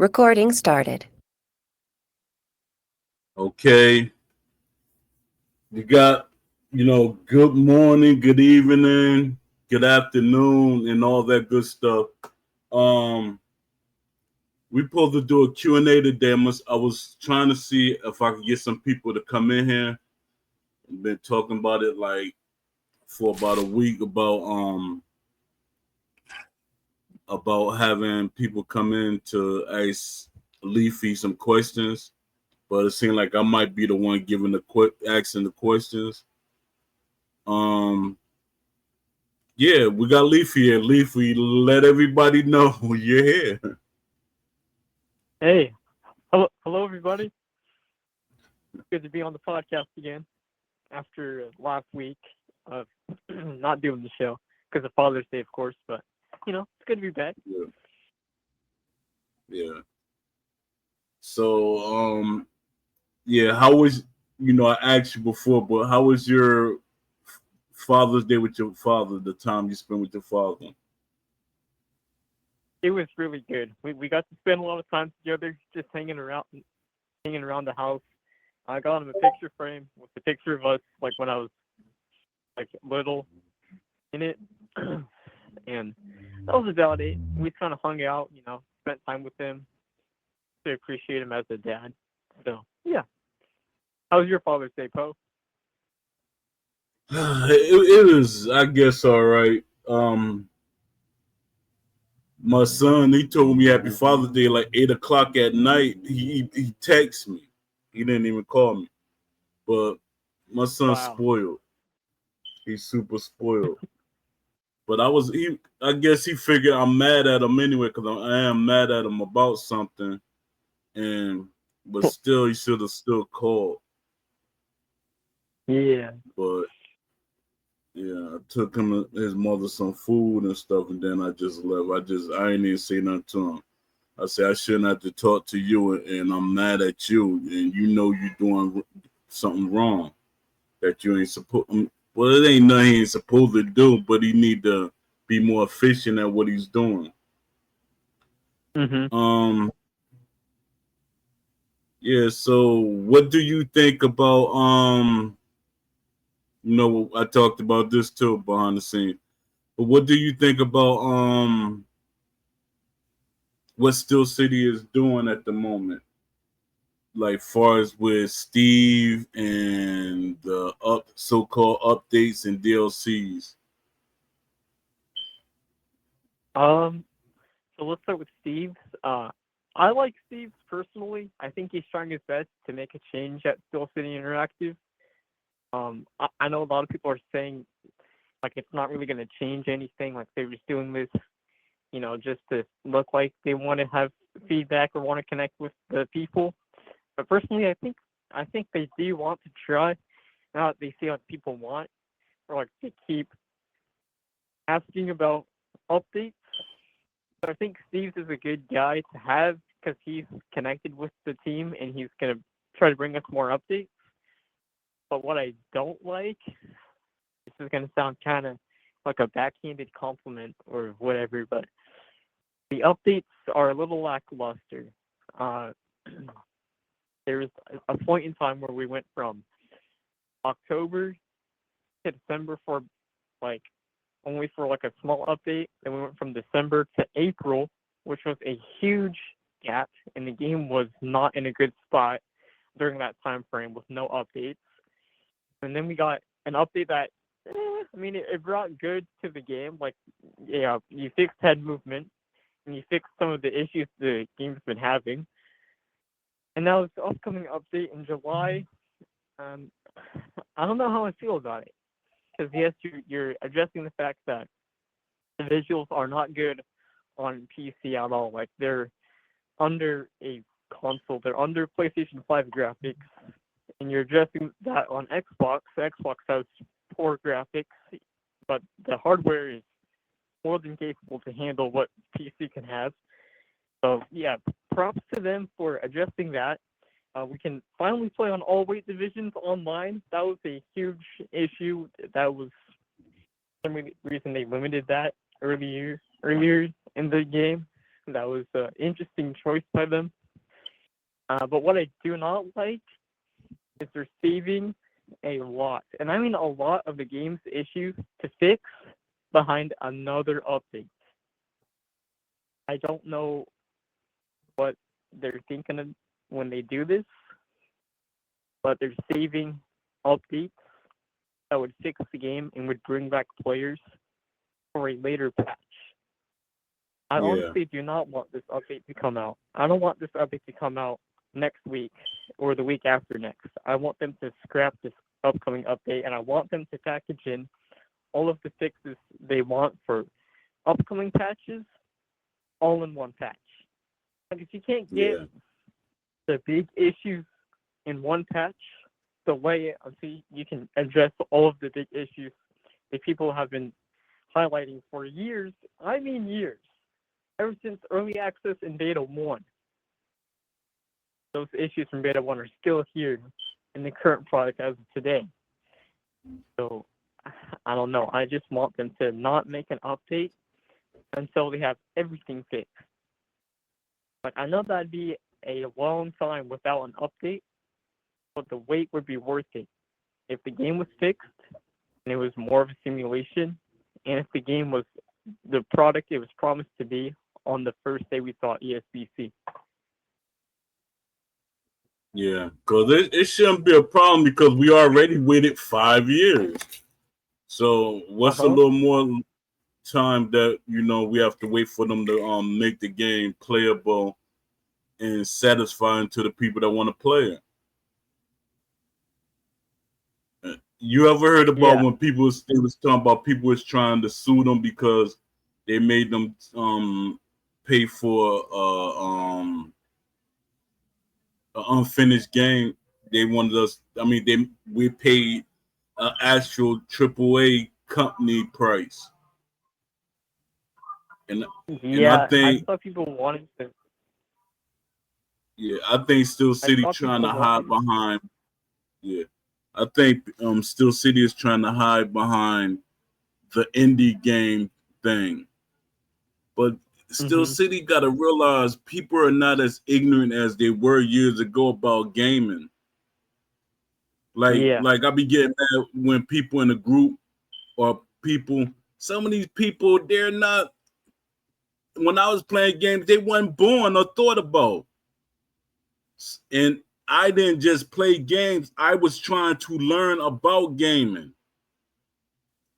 Recording started. Okay. You got, good morning, good evening, good afternoon, and all that good stuff. Um, we supposed to do a Q&A today. I was trying to see if I could get some people to come in here. I've been talking about it like for about a week about having people come in to ask Leafy some questions, but it seemed like I might be the one giving asking the questions. Um, Yeah, we got Leafy here. Leafy, let everybody know you're here. Hey, hello, everybody. Good to be on the podcast again after last week of not doing the show because of Father's Day, of course. But it's good to be back. Yeah. So, yeah, how was I asked you before, but how was your Father's Day with your father? The time you spent with your father? It was really good. We got to spend a lot of time together, just hanging around the house. I got him a picture frame with the picture of us, like when I was like little in it, and that was about it. We kind of hung out, spent time with him to appreciate him as a dad. So yeah. How was your Father's Day, Poe? It was, I guess, all right. My son, he told me Happy Father's Day like 8 o'clock at night. He texted me. He didn't even call me. But my son's Wow. spoiled. He's super spoiled. But I guess he figured I'm mad at him anyway because I am mad at him about something, but still he should have still called. Yeah. But yeah, I took his mother some food and stuff, and then I just left. I ain't even say nothing to him. I said I shouldn't have to talk to you, and I'm mad at you, and you're doing something wrong that you ain't supposed. Well, it ain't nothing he ain't supposed to do, but he need to be more efficient at what he's doing. Mm-hmm. Yeah, so what do you think about I talked about this too behind the scene. But what do you think about what Steel City is doing at the moment? Like far as with Steve and the so-called updates and DLCs. So let's start with Steve's. I like Steve's personally. I think he's trying his best to make a change at Steel City Interactive. I know a lot of people are saying like it's not really going to change anything. Like they're just doing this, just to look like they want to have feedback or want to connect with the people. But personally, I think they do want to try. Now that they see what people want, or like they keep asking about updates. So I think Steve's is a good guy to have because he's connected with the team and he's going to try to bring us more updates. But what I don't like, this is going to sound kind of like a backhanded compliment or whatever, but the updates are a little lackluster. Uh, there was a point in time where we went from October to December for like only for like a small update. Then we went from December to April, which was a huge gap, and the game was not in a good spot during that time frame with no updates. And then we got an update that, it brought good to the game. Like, yeah, you fixed head movement, and you fixed some of the issues the game's been having. And now this upcoming update in July, I don't know how I feel about it. Because yes, you're addressing the fact that the visuals are not good on PC at all. Like they're under a console, they're under PlayStation 5 graphics, and you're addressing that on Xbox. Xbox has poor graphics, but the hardware is more than capable to handle what PC can have. So yeah, props to them for addressing that. We can finally play on all weight divisions online. That was a huge issue. That was some reason they limited that earlier in the game. That was an interesting choice by them. But what I do not like is they're saving a lot, and I mean a lot, of the game's issues to fix behind another update. I don't know what they're thinking of when they do this, but they're saving updates that would fix the game and would bring back players for a later patch. I honestly do not want this update to come out. I don't want this update to come out next week or the week after next. I want them to scrap this upcoming update, and I want them to package in all of the fixes they want for upcoming patches all in one patch. Like, if you can't get the big issues in one patch, delay it until you can address all of the big issues that people have been highlighting for years. I mean years. Ever since early access in beta 1. Those issues from beta 1 are still here in the current product as of today. So, I don't know. I just want them to not make an update until they have everything fixed. Like, I know that'd be a long time without an update, but the wait would be worth it. If the game was fixed and it was more of a simulation, and if the game was the product it was promised to be on the first day we saw ESBC. Yeah, because it shouldn't be a problem because we already waited 5 years. So what's a little more time that we have to wait for them to make the game playable and satisfying to the people that want to play it? You ever heard about when they was talking about people was trying to sue them because they made them pay for an unfinished game? They wanted us. I mean, we paid an actual AAA company price, and I think saw people wanting to. Yeah, I think Steel City trying to hide behind. Yeah, I think Steel City is trying to hide behind the indie game thing, but Steel City got to realize people are not as ignorant as they were years ago about gaming. Like I be getting mad when people in a group or some of these people, they're not. When I was playing games, they weren't born or thought about. And I didn't just play games. I was trying to learn about gaming.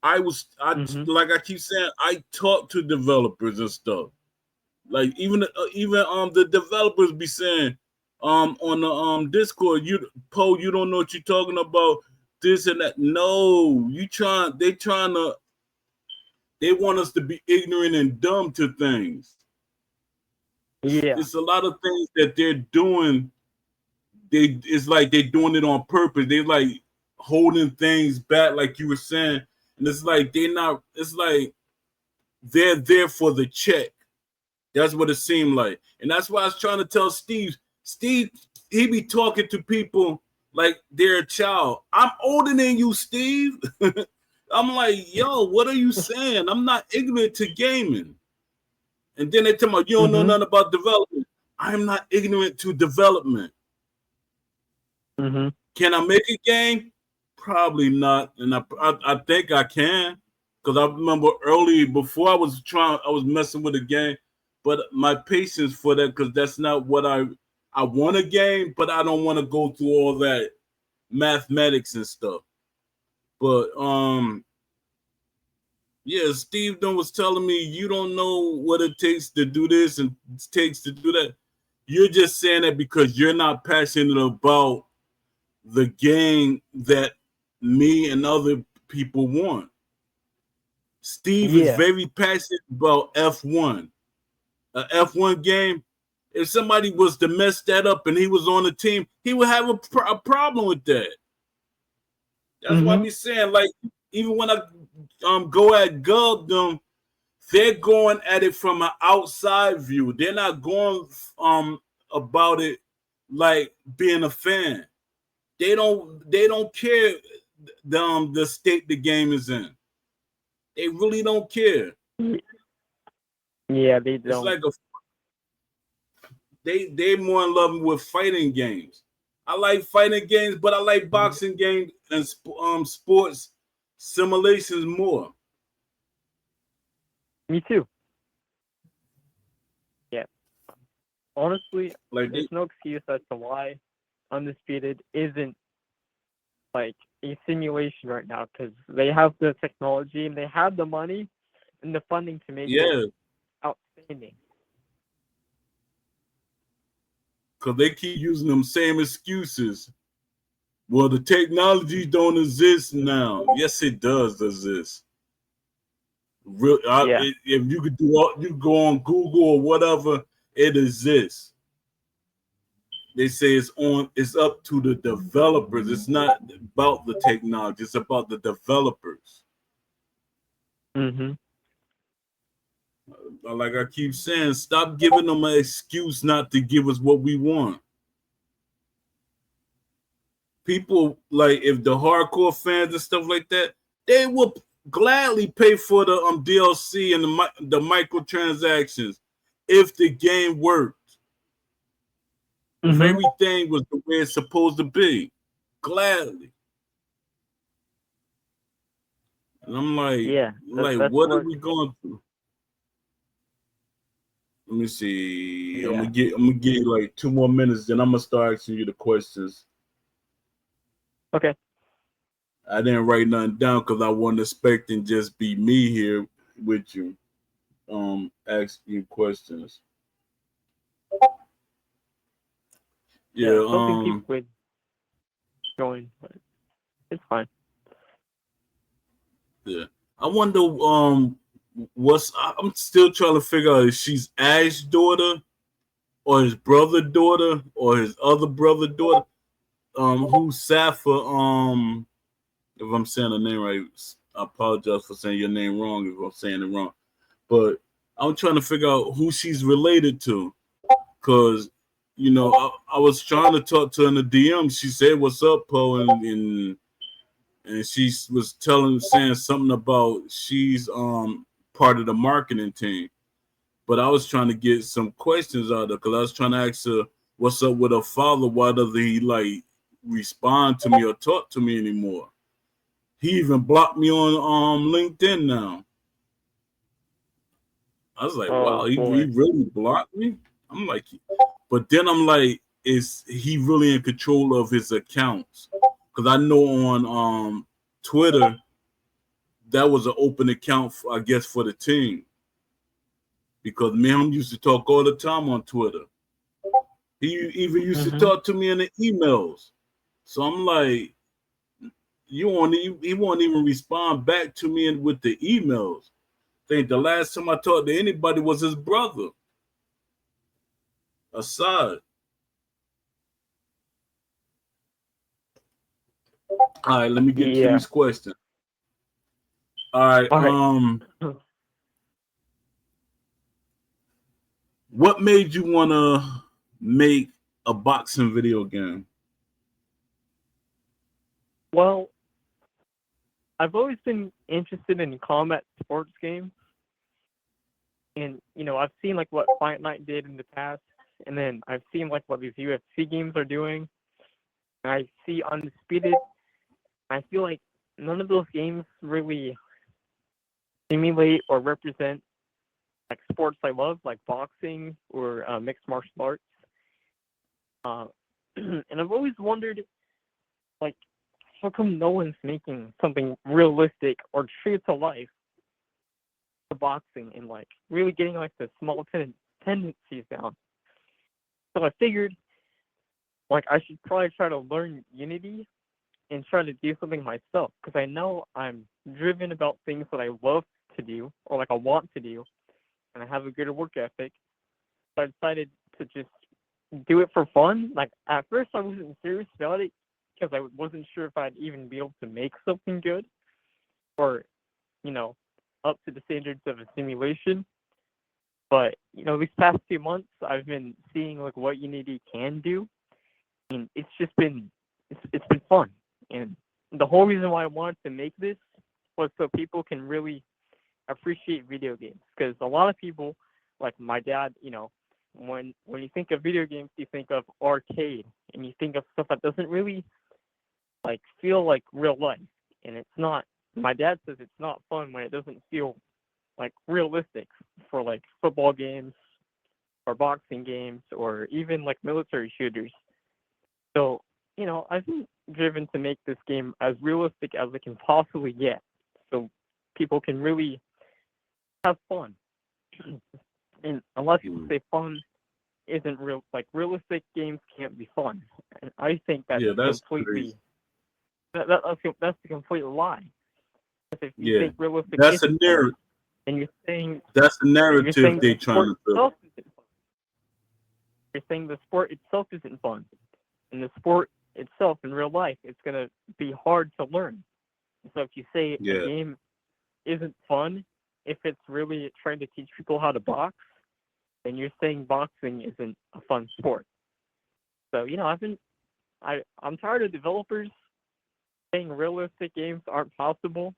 Like I keep saying, I talk to developers and stuff. Like even the developers be saying on the Discord, Poe, you don't know what you're talking about, this and that. No, they want us to be ignorant and dumb to things. Yeah. It's a lot of things that they're doing. It's like they're doing it on purpose. They like holding things back, like you were saying, and it's like they're not. It's like they're there for the check. That's what it seemed like, and that's why I was trying to tell Steve. Steve, he be talking to people like they're a child. I'm older than you, Steve. I'm like, yo, what are you saying? I'm not ignorant to gaming. And then they tell me, you don't know nothing about development. I'm not ignorant to development. Can I make a game? Probably not, and I think I can, because I remember early before I was messing with a game, but my patience for that, because that's not what I want a game, but I don't want to go through all that mathematics and stuff. But yeah, Steve Dunn was telling me you don't know what it takes to do this and it takes to do that. You're just saying that because you're not passionate about the game that me and other people want. Steve is very passionate about F1. An F1 game, if somebody was to mess that up and he was on the team, he would have a problem with that. That's why I be saying, like, even when I go at Gov, they're going at it from an outside view. They're not going about it like being a fan. They don't care the state the game is in. They really don't care. Yeah, they don't. It's like They more in love with fighting games. I like fighting games, but I like boxing games and sports simulations more. Me too. Yeah. Honestly, Like there's no excuse as to why Undisputed isn't like a simulation right now, because they have the technology and they have the money and the funding to make it yeah, outstanding. because they keep using them same excuses. Well, the technology don't exist now. Yes, it does exist. Yeah. If you could do all, you go on Google or whatever, it exists. They say it's up to the developers. It's not about the technology, it's about the developers. Mhm. Like I keep saying, stop giving them an excuse not to give us what we want. People, like, if the hardcore fans and stuff like that, they will gladly pay for the DLC and the microtransactions if the game worked. If Mhm. everything was the way it's supposed to be, gladly. And I'm Yeah. That's what are what. we going through? Let me see. Yeah. I'm gonna give you like 2 more minutes, then I'm gonna start asking you the questions. Okay. I didn't write nothing down because I wasn't expecting just be me here with you, asking you questions. Yeah. I Yeah, was hoping people would join, but it's fine. yeah. I wonder, I'm still trying to figure out if she's Ash's daughter or his brother daughter or his other brother daughter. Who's Safa? If I'm saying the name right, I apologize for saying your name wrong if I'm saying it wrong. But I'm trying to figure out who she's related to, cause I was trying to talk to her in the DM. She said, "What's up, Poe?" And she was saying something about she's part of the marketing team. But I was trying to get some questions out of her because I was trying to ask her what's up with her father. Why does he like respond to me or talk to me anymore? He even blocked me on LinkedIn now. I was like, wow, Oh he boy. really blocked me. I'm like, but then I'm like, is he really in control of his accounts? Because I know on Twitter that was an open account, I guess, for the team. Because me and him used to talk all the time on Twitter. He even used to Mhm. talk to me in the emails. So I'm like, he won't even respond back to me with the emails. I think the last time I talked to anybody was his brother, Assad. All right, let me get to Yeah. these questions. All right, All right. what made you wanna make a boxing video game? Well, I've always been interested in combat sports games, and I've seen like what Fight Night did in the past, and then I've seen like what these UFC games are doing, and I see Undisputed. I feel like none of those games really simulate or represent like sports I love, like boxing or mixed martial arts. Uh, and I've always wondered, like, how come no one's making something realistic or true to life for boxing and like really getting like the small tendencies down? So I figured like I should probably try to learn Unity and try to do something myself because I know I'm driven about things that I love to do or like I want to do, and I have a good work ethic. So I decided to just do it for fun. Like at first, I wasn't serious about it because I wasn't sure if I'd even be able to make something good or, you know, up to the standards of a simulation. But these past 2 months, I've been seeing like what Unity can do, and it's just been it's been fun. And the whole reason why I wanted to make this was so people can really appreciate video games because a lot of people, like my dad, when you think of video games, you think of arcade, and you think of stuff that doesn't really like feel like real life, and it's not. My dad says it's not fun when it doesn't feel like realistic for like football games or boxing games or even like military shooters. So, I've been driven to make this game as realistic as it can possibly get so people can really have fun. And a lot of people say fun isn't real, like realistic games can't be fun. And I think that's that's completely, crazy. that's a complete lie. Because if you Yeah, think realistic that's a isn't fun, narrative. then That's a you're narrative saying the they trying sport to build. itself isn't fun. You're saying the sport itself isn't fun. And the sport itself in real life, it's going to be hard to learn. So if you say a Yeah, game isn't fun, if it's really trying to teach people how to box, then you're saying boxing isn't a fun sport. So, I'm tired of developers saying realistic games aren't possible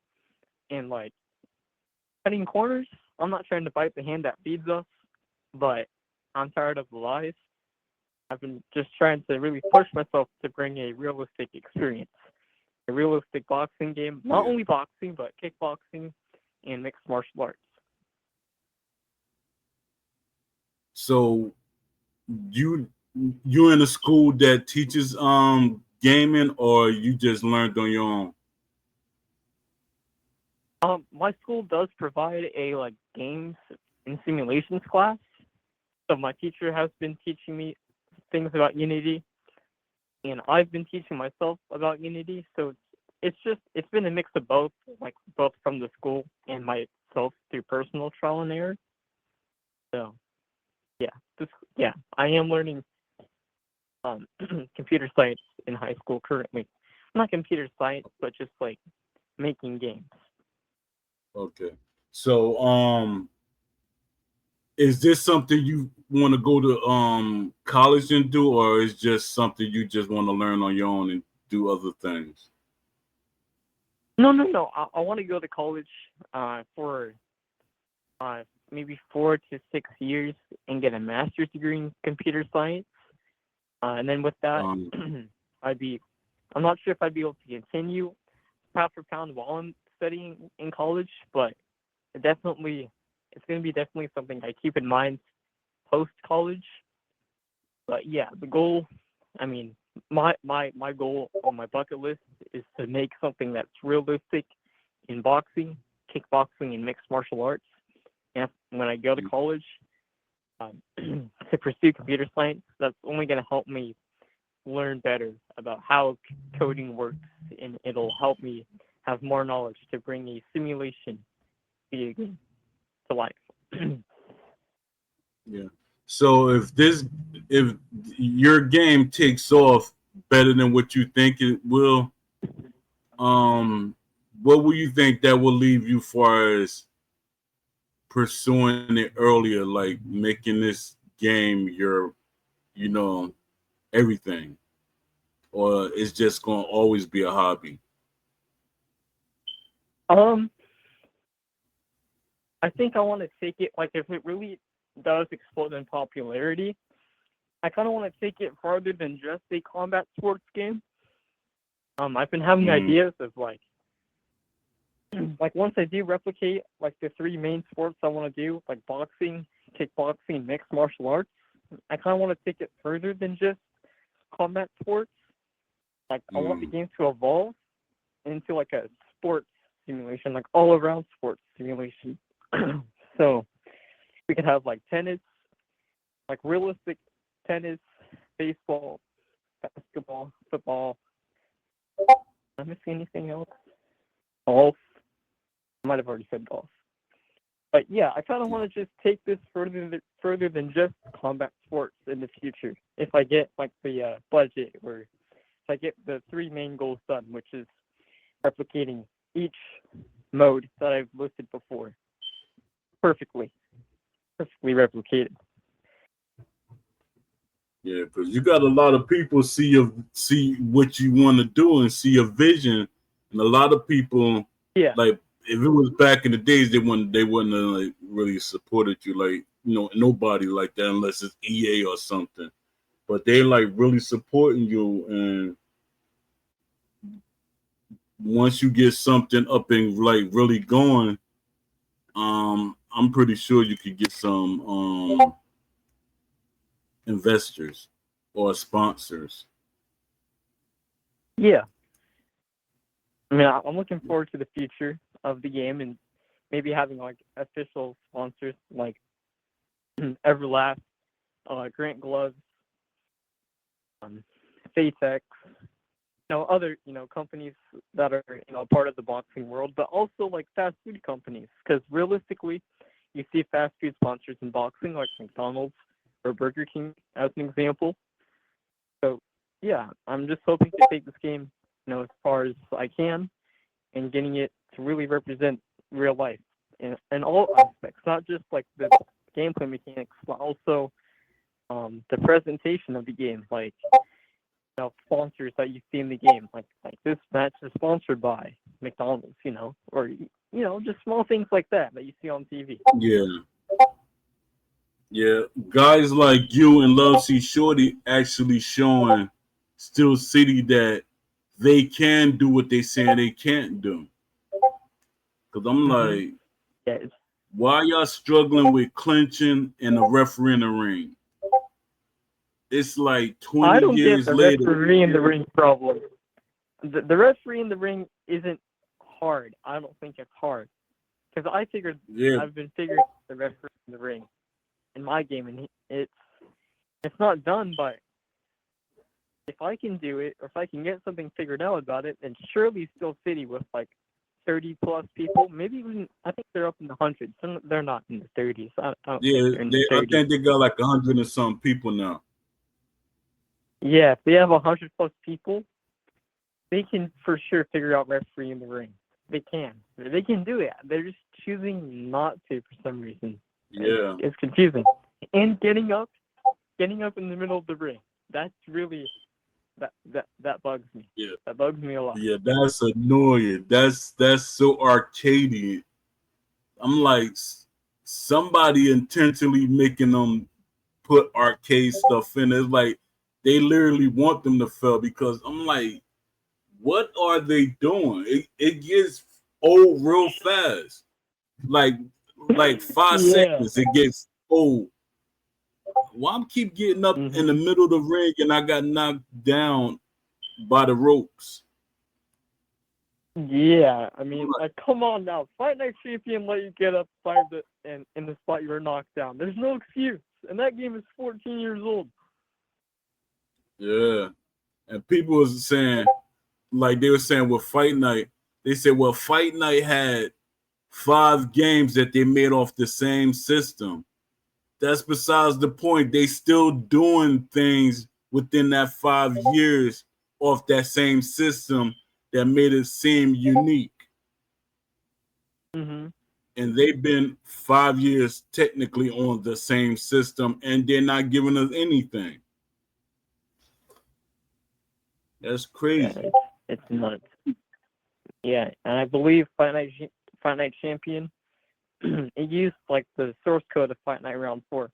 and like cutting corners. I'm not trying to bite the hand that feeds us, but I'm tired of the lies. I've been just trying to really push myself to bring a realistic experience, a realistic boxing game, not yeah. only boxing, but kickboxing and mixed martial arts. So you you in a school that teaches gaming, or you just learned on your own? My school does provide a like games and simulations class. So my teacher has been teaching me things about Unity, and I've been teaching myself about Unity. So it's been a mix of both, like both from the school and myself through personal trial and error. So yeah, I am learning computer science in high school currently. Not computer science, but just like making games. Okay. So is this something you want to go to college and do, or is just something you just want to learn on your own and do other things? No, no, no. I want to go to college for maybe 4 to 6 years and get a master's degree in computer science. And then with that, Um, I'd be, I'm not sure if I'd be able to continue pound for pound while I'm studying in college, but definitely, it's going to be definitely something I keep in mind post college. But yeah, the goal, I mean, my goal on my bucket list is to make something that's realistic in boxing, kickboxing, and mixed martial arts. And when I go to college, to pursue computer science, that's only going to help me learn better about how coding works, and it'll help me have more knowledge to bring a simulation video game to life. yeah. So if your game takes off better than what you think it will, um, what will you think that will leave you far as pursuing it earlier, like making this game your, you know, everything, or it's just gonna always be a hobby? um, I think I want to take it, like, if it really does explode in popularity, I kind of want to take it farther than just a combat sports game. I've been having Mm, ideas of like once I do replicate like the three main sports I want to do, like boxing, kickboxing, mixed martial arts. I kind of want to take it further than just combat sports. Like I want the mm, game to evolve into like a sports simulation, like all around sports simulation. So we could have like tennis, like realistic tennis, baseball, basketball, football. Am I missing anything else? Golf. I might have already said golf. But yeah, I kind of want to just take this further than just combat sports in the future. If I get like the budget, or if I get the three main goals done, which is replicating each mode that I've listed before perfectly, perfectly replicated. yeah, because you got a lot of people see what you want to do and see a vision, and a lot of people, Yeah, like, if it was back in the days, they wouldn't have like really supported you. Like nobody like that unless it's EA or something. But they like really supporting you, and once you get something up and like really going, I'm pretty sure you could get some investors or sponsors. Yeah, I mean, I'm looking forward to the future of the game and maybe having like official sponsors like Everlast, Grant Gloves, um, Fatex, other companies that are part of the boxing world, but also like fast food companies, because realistically, you see fast food sponsors in boxing like McDonald's or Burger King as an example. So yeah, I'm just hoping to take this game as far as I can and getting it to really represent real life in all aspects, not just like the gameplay mechanics, but also the presentation of the game, like sponsors that you see in the game, like this match is sponsored by McDonald's, or just small things like that you see on TV. Yeah, yeah. Guys like you and Love C Shorty actually showing Steel City that they can do what they saying they can't do. Cause I'm Hmm. like, Yeah, why y'all struggling with clinching and a referee in the ring? It's like 20 I don't get years the later. referee in the ring problem. The referee in the ring isn't hard. I don't think it's hard, because Yeah, I've been figuring out the referee in the ring in my game, and it's not done. But if I can do it, or if I can get something figured out about it, then surely Steel City with like 30 plus people, maybe even I think they're up in the hundreds. They're not in the 30s. I don't think yeah. they're in the I 30s. think they got like 100 and some people now. Yeah, if they have 100 plus people, they can for sure figure out referee in the ring. They can. They can do it. They're just choosing not to for some reason. Yeah, It's confusing. And getting up in the middle of the ring. That's really that bugs me. yeah, That bugs me a lot. yeah. That's annoying. That's so arcadey. I'm like, somebody intentionally making them put arcade stuff in. It's like they literally want them to fail because I'm like, what are they doing? It gets old real fast. Like like five Yeah. seconds, it gets old. Why I'm keep getting up in Mhm. the middle of the ring and I got knocked down by the ropes? Yeah, I mean, come on now. Fight Night Champion let you get up in the spot you were knocked down. There's no excuse. And that game is 14 years old. Yeah. And people was saying, like they were saying with Fight Night, they said, well, Fight Night had 5 games that they made off the same system. That's besides the point. They still doing things within that 5 years off that same system that made it seem unique. Hmm. And they've been 5 years technically on the same system, and they're not giving us anything. That's Yeah, crazy. it's nuts. Yeah, and I believe Fight Night Champion, it used like the source code of Fight Night Round 4.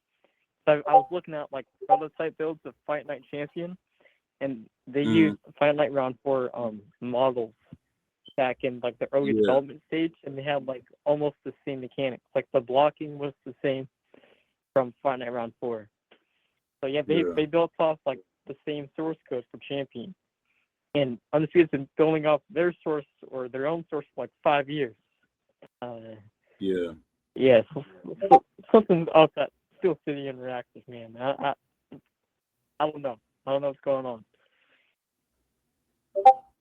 So I was looking at like prototype builds of Fight Night Champion, and they Mm, used Fight Night Round 4 models back in like the early yeah, development stage, and they had like almost the same mechanics. Like the blocking was the same from Fight Night Round 4. So yeah, yeah, they built off like the same source code for Champion. And Undisputed been building off their source or their own source for like 5 years. Uh, yeah, yeah, something about that Steel City Interactive, man. I don't know. I don't know what's going on.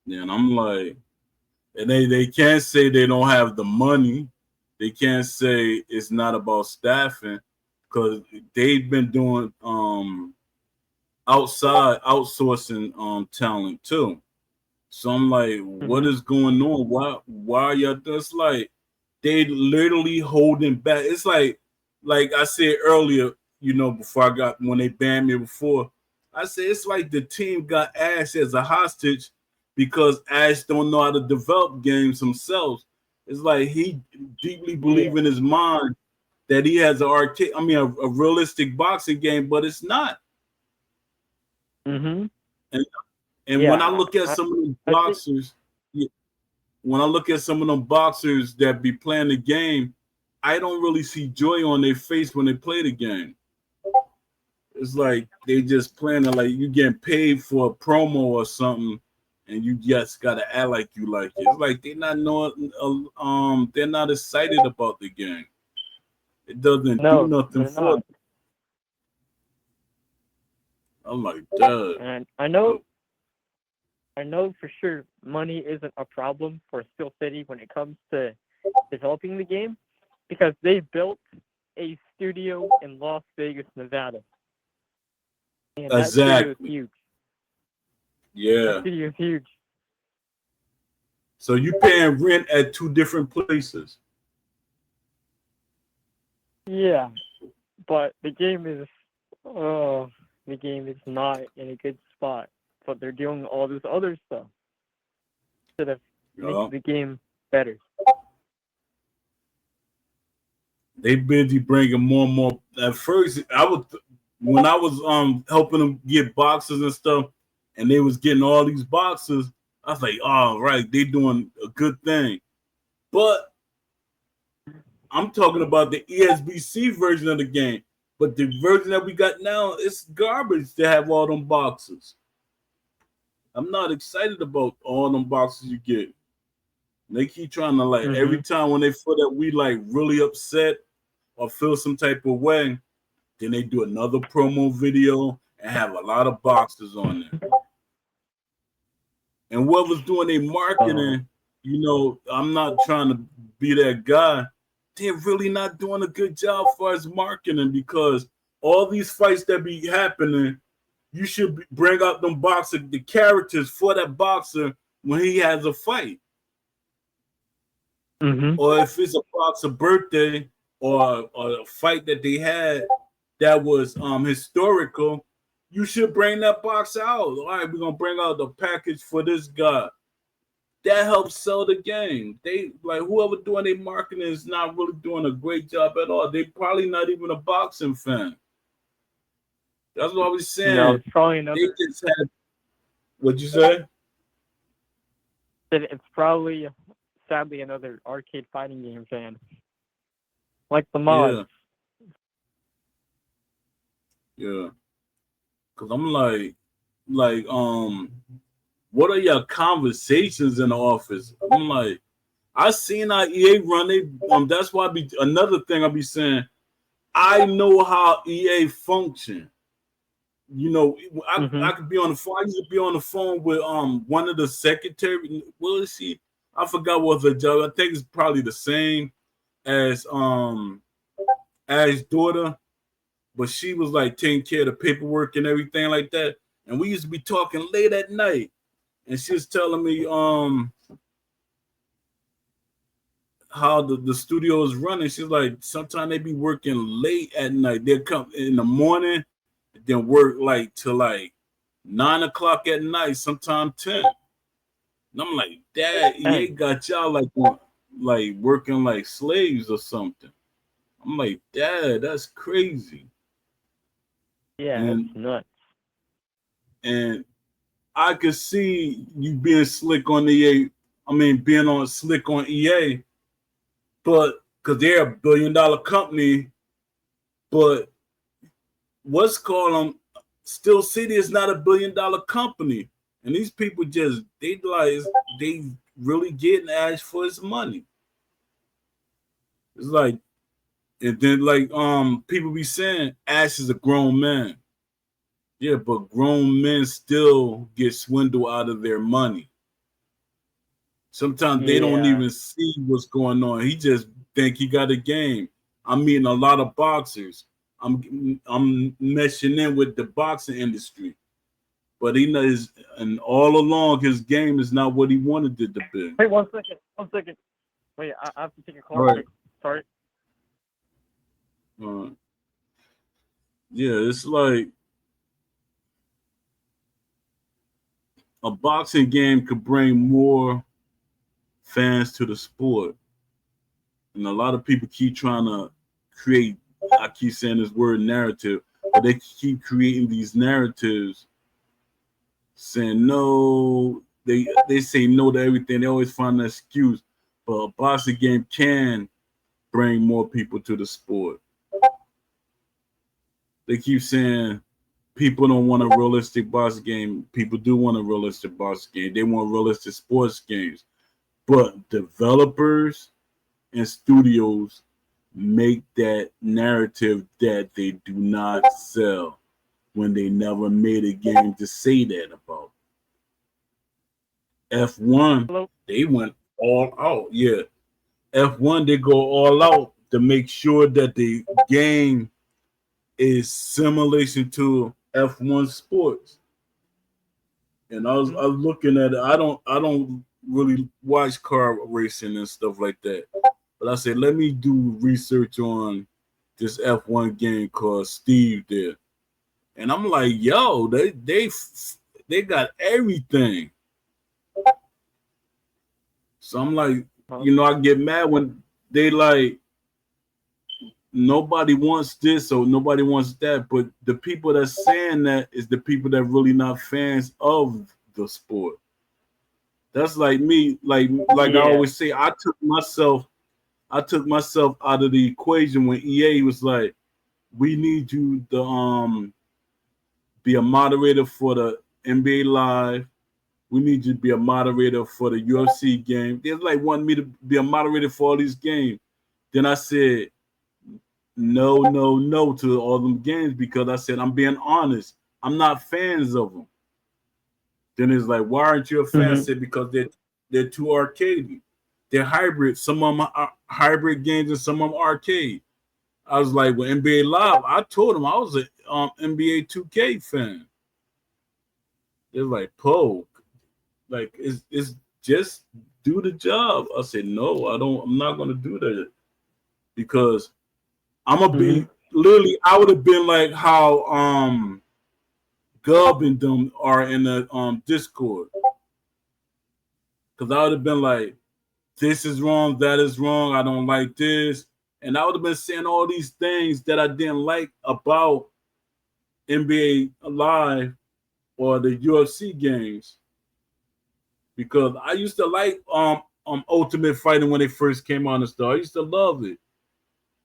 yeah. And I'm like, and they can't say they don't have the money. They can't say it's not about staffing because they've been doing outside outsourcing talent too. So I'm like, what Hmm. is going on? Why are y'all just like they literally holding back? It's like I said earlier, before I got when they banned me before, I said it's like the team got Ash as a hostage because Ash don't know how to develop games himself. It's like he deeply Yeah. believe in his mind that he has a realistic boxing game, but it's not. Mm-hmm. And and when I Yeah, look at some of the I think boxers, when I look at some of them boxers that be playing the game, I don't really see joy on their face when they play the game. It's like they just playing it like you getting paid for a promo or something, and you just gotta act like you like it. It's like they're not excited about the game. It doesn't do no, nothing they're for not. them. I'm like, duh. And I know for sure money isn't a problem for Steel City when it comes to developing the game, because they built a studio in Las Vegas, Nevada, and that studio is Exactly. huge. That Yeah. studio is huge. So you paying rent at two different places. Yeah, but the game is not in a good spot. But they're doing all this other stuff instead of Yeah. making the game better. They busy bringing more and more. At first, when I was helping them get boxes and stuff, and they was getting all these boxes. I was like, oh right, they doing a good thing. But I'm talking about the ESBC version of the game. But the version that we got now, it's garbage to have all them boxes. I'm not excited about all them boxes you get. They keep trying to like Mm-hmm. every time when they feel that we like really upset or feel some type of way, then they do another promo video and have a lot of boxes on there. And whoever's doing their Oh. marketing, I'm not trying to be that guy. They're really not doing a good job for us marketing, because all these fights that be happening, you should bring out them boxer, the characters for that boxer when he has a fight. Mm-hmm. Or if it's a boxer birthday or a fight that they had that was historical, you should bring that box out. All right, we're gonna bring out the package for this guy. That helps sell the game. They like whoever doing their marketing is not really doing a great job at all. They probably not even a boxing fan. That's what I was No, saying. it's probably They another. just had what you say? It's probably sadly another arcade fighting game fan, like the mods. Yeah, yeah. Cause I'm like, what are your conversations in the office? I'm like, I seen how EA run it. That's why another thing I'll be saying. I know how EA function. Mm-hmm. I could be on the phone. I used to be on the phone with one of the secretary. What is she? I forgot what her job. I think it's probably the same as Ash's daughter, but she was like taking care of the paperwork and everything like that. And we used to be talking late at night, and she was telling me how the studio is running. She's like, sometimes they be working late at night. They'll come in the morning, then work like till like 9 o'clock at night, sometimes 10. And I'm like, Dad, EA Dang. got y'all like working like slaves or something. I'm like, Dad, that's crazy. Yeah, it's And nuts. and I could see you being slick on the EA. I mean, being on slick on EA, but because they're a $1 billion company, but what's called them Still City is not $1 billion company. And these people just they really getting Ash for his money. It's like, and then like people be saying Ash is a grown man. Yeah, but grown men still get swindled out of their money. Sometimes they don't Yeah. even see what's going on. He just think he got a game. I'm meeting a lot of boxers. I'm meshing in with the boxing industry. But he knows, and all along, his game is not what he wanted it to be. Wait, 1 second. 1 second. Wait, I have to take a All call right. quick. Sorry. Uh, yeah, it's like a boxing game could bring more fans to the sport, and a lot of people keep trying to create. I keep saying this word narrative, but they keep creating these narratives, saying no. They say no to everything. They always find an excuse, but a boxing game can bring more people to the sport. They keep saying people don't want a realistic boxing game. People do want a realistic boxing game. They want realistic sports games. But developers and studios make that narrative that they do not sell when they never made a game to say that about. F1, Hello. they went all out. Yeah. F1, they go all out to make sure that the game is simulation to F1 sports. And Mhm. I was looking at it. I don't really watch car racing and stuff like that. But I said, let me do research on this F1 game called Steve there. And I'm like, yo, they got everything. So I'm like, Uh, I get mad when they like nobody wants this or nobody wants that. But the people that's saying that is the people that really not fans of the sport. That's like me, like I yeah. always say, I took myself out of the equation when EA was like, we need you to be a moderator for the NBA Live. We need you to be a moderator for the UFC game. They like wanting me to be a moderator for all these games. Then I said no, no, no to all them games because I said I'm being honest. I'm not fans of them. Then it's like, why aren't you a fan? I Mhm. said because they're too arcadey. They're hybrid. Some of them are hybrid games and some of them arcade. I was like, well, NBA Live. I told them I was a NBA 2K fan. They're like, Poe, like it's just do the job. I said, no, I don't. I'm not gonna do that because I'm gonna Mhm. be literally. I would have been like how Gub and them are in the Discord because I would have been like, this is wrong, that is wrong. I don't like this, and I would have been saying all these things that I didn't like about NBA Live or the UFC games because I used to like Ultimate Fighting when they first came on the store. I used to love it,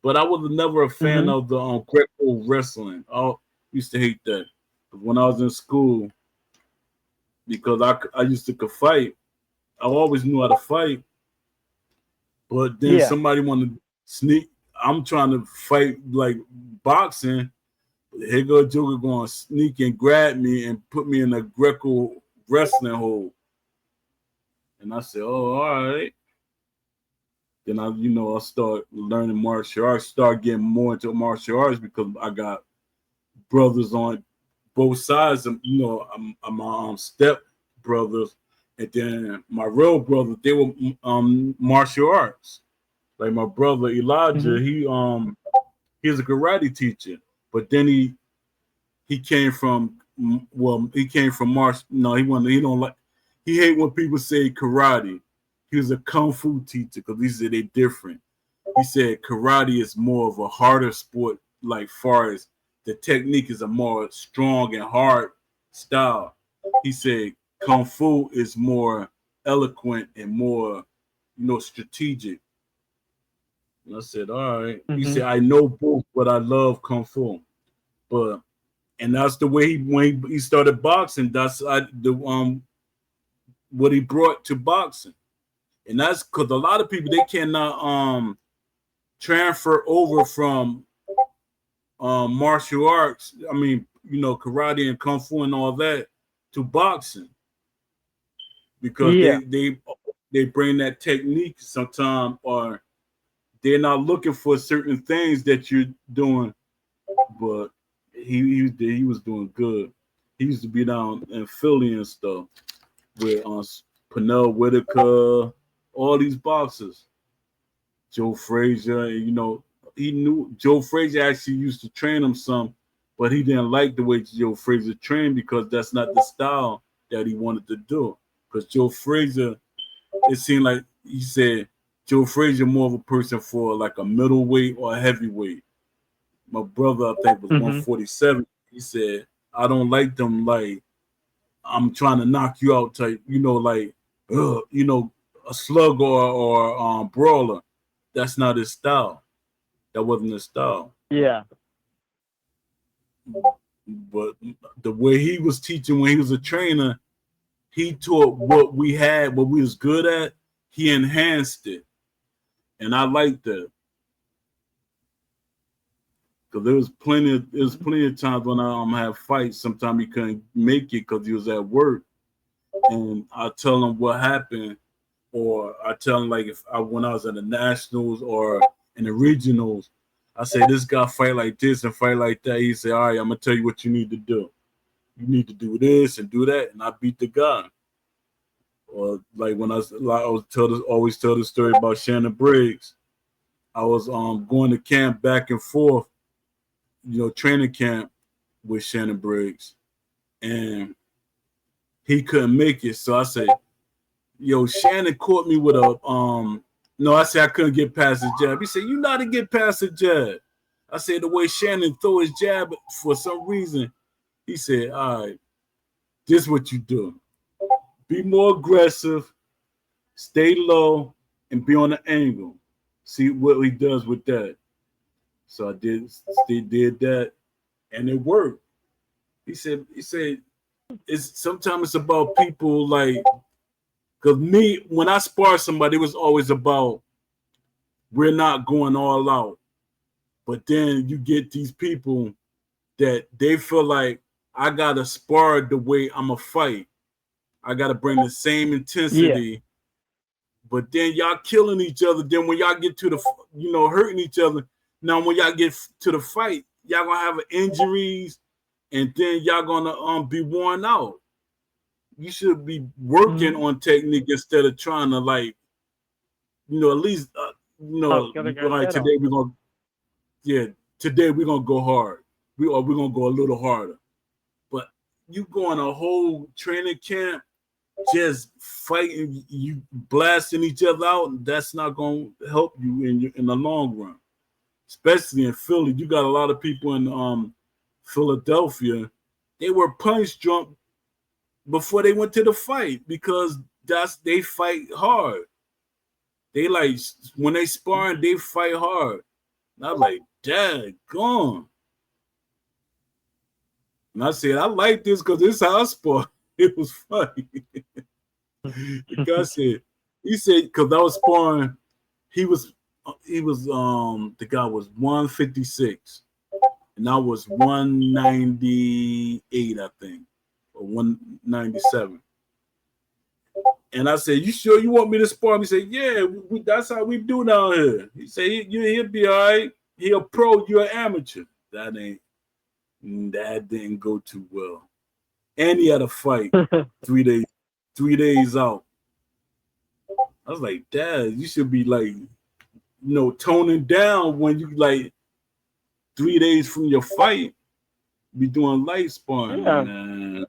but I was never a fan Mhm. of the Greco wrestling. I used to hate that when I was in school because I used to could fight. I always knew how to fight, but then Yeah. somebody wanted to sneak. I'm trying to fight like boxing. Here go Joker going to sneak and grab me and put me in a Greco wrestling hold. And I said, "Oh, all right." Then I start learning martial arts, start getting more into martial arts because I got brothers on both sides. Of, I'm my step brothers, and then my real brothers. They were martial arts. Like my brother Elijah, Mhm. he's a karate teacher, but then he came from he came from martial. No, he don't like he hate when people say karate. He was a kung fu teacher because he said they different. He said karate is more of a harder sport, like far as the technique is a more strong and hard style. He said kung fu is more eloquent and more, strategic. And I said, all right. He Mhm. said, I know both, but I love kung fu. But and that's the way when he started boxing. That's the what he brought to boxing, and that's because a lot of people they cannot transfer over from martial arts. I mean, karate and kung fu and all that to boxing because Yeah. they bring that technique sometimes, or they're not looking for certain things that you're doing. But he was doing good. He used to be down in Philly and stuff with Pernell Whitaker, all these boxers, Joe Frazier, and he knew Joe Frazier actually used to train him some, but he didn't like the way Joe Frazier trained because that's not the style that he wanted to do. Because Joe Frazier, it seemed like he said Joe Frazier more of a person for like a middleweight or a heavyweight. My brother, I think, was Mm-hmm. 147. He said, I don't like them like I'm trying to knock you out type, like a slug or brawler. That's not his style. That wasn't his style. Yeah. But the way he was teaching when he was a trainer, he taught what we had, what we was good at. He enhanced it, and I liked that because there was plenty of times when I have fights. Sometimes he couldn't make it because he was at work, and I tell him what happened, or I tell him like when I was in the nationals or in the regionals, I say this guy fight like this and fight like that. He say, all right, I'm gonna tell you what you need to do. You need to do this and do that, and I beat the guy. Or like when always tell the story about Shannon Briggs. I was going to camp back and forth, training camp with Shannon Briggs, and he couldn't make it. So I said, "Yo, Shannon caught me with a No, I said I couldn't get past the jab. He said, "You know how to get past the jab." I said the way Shannon throw his jab for some reason. He said, "All right, this is what you do. Be more aggressive, stay low, and be on the angle. See what he does with that." So I did that, and it worked. He said it's sometimes it's about people like because me when I spar somebody, it was always about we're not going all out. But then you get these people that they feel like I gotta spar the way I'm a fight. I gotta bring the same Yeah. intensity. But then y'all killing each other. Then when y'all get to the, hurting each other. Now when y'all get to the fight, y'all gonna have injuries, and then y'all gonna be worn out. You should be working Mm-hmm. on technique instead of trying to like, at least, Knock the other guy's like head off. today we're gonna go hard. We're gonna go a little harder. But you go on a whole training camp just fighting, you blasting each other out, that's not going to help you in the long run. Especially in Philly, you got a lot of people in Philadelphia. They were punch drunk before they went to the fight because they fight hard. They like when they sparring, they fight hard. And I'm like, Dad, gone. And I said, I like this because this is how I spar. It was funny. The guy said, because I was sparring, he was the guy was 156 and I was 198, I think, or 197. And I said, "You sure you want me to spar him?" He said, "Yeah, that's how we do down here." He said, "He'll be all right. He a pro, you're an amateur." That didn't go too well. And he had a fight 3 days out. I was like, Dad, you should be like, toning down when you like 3 days from your fight, be doing light sparring. Yeah. Man.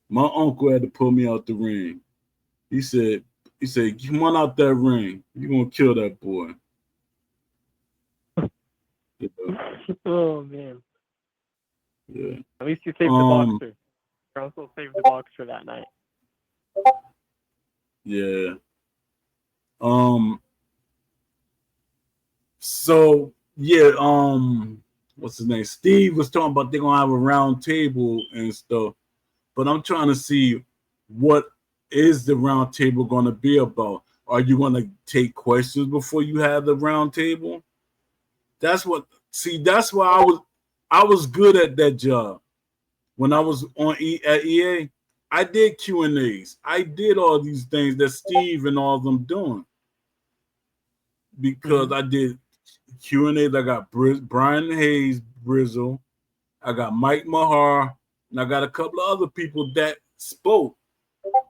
My uncle had to pull me out the ring. He said, "Come on out that ring. You're gonna kill that boy." Oh man. Yeah. At least you saved the boxer. You also saved the boxer that night. Yeah. So yeah, what's his name? Steve was talking about they're gonna have a round table and stuff. But I'm trying to see what is the round table gonna be about. Are you gonna take questions before you have the round table? That's why I was good at that job. When I was at EA, I did Q&As. I did all these things that Steve and all of them doing because I did Q&As. I got Brian Hayes, Brizzle. I got Mike Mahar, and I got a couple of other people that spoke.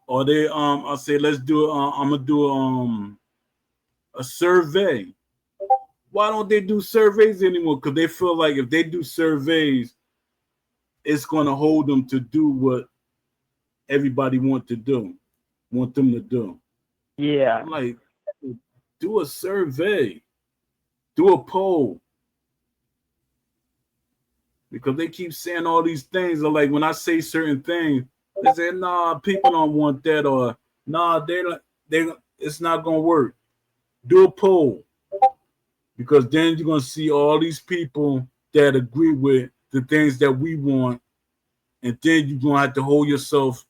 Or they I said, let's do I'm gonna do a survey. Why don't they do surveys anymore? Because they feel like if they do surveys, it's gonna hold them to do what everybody want them to do. Yeah. I'm like, do a survey, do a poll, because they keep saying all these things. Or like when I say certain things, they say, "Nah, people don't want that," or "Nah, they don't. They it's not gonna work." Do a poll, because then you're gonna see all these people that agree with the things that we want, and then you're gonna have to hold yourself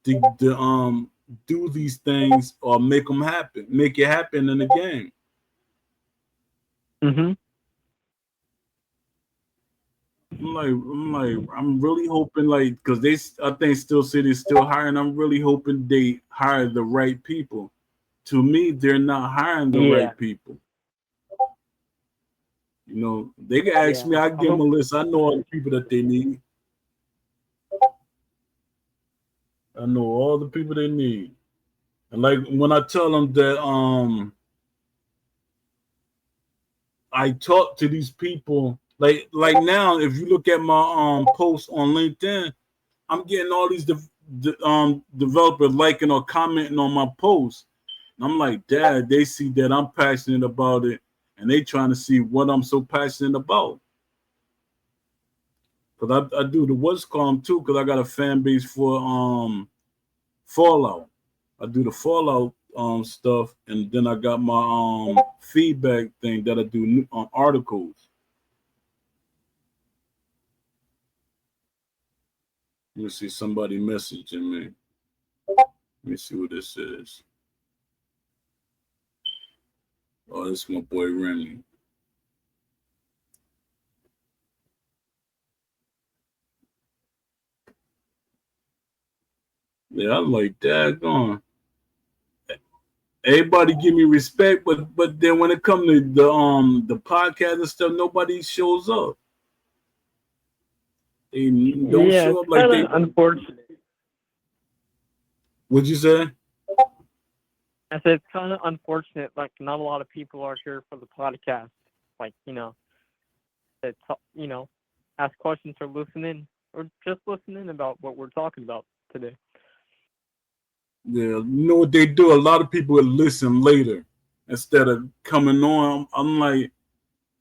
to do these things or make them happen, make it happen in the game. Mhm. I'm really hoping, like, because I think Steel City is still hiring. I'm really hoping they hire the right people. To me, they're not hiring the Yeah. right people. They can ask Yeah. me, I I give them hope. a list. I know all the people that they need. I know all the people they need. And like when I tell them that I talk to these people, like now, if you look at my posts on LinkedIn, I'm getting all these developers liking or commenting on my posts. And I'm like, Dad, they see that I'm passionate about it, and they trying to see what I'm so passionate about. Cause I do the what's called too, cause I got a fan base for Fallout. I do the Fallout stuff, and then I got my feedback thing that I do on articles. You see somebody messaging me. Let me see what this is. Oh, this is my boy Remy. Yeah, I'm like, daggone. Everybody give me respect, but then when it comes to the podcast and stuff, nobody shows up. They don't Yeah, show it's up like kind they. of unfortunate. What'd you say? I said it's kind of unfortunate. Like not a lot of people are here for the podcast. Like that ask questions or listen in, or just listen in about what we're talking about today. Yeah, you know what they do? A lot of people would listen later instead of coming on. I'm like,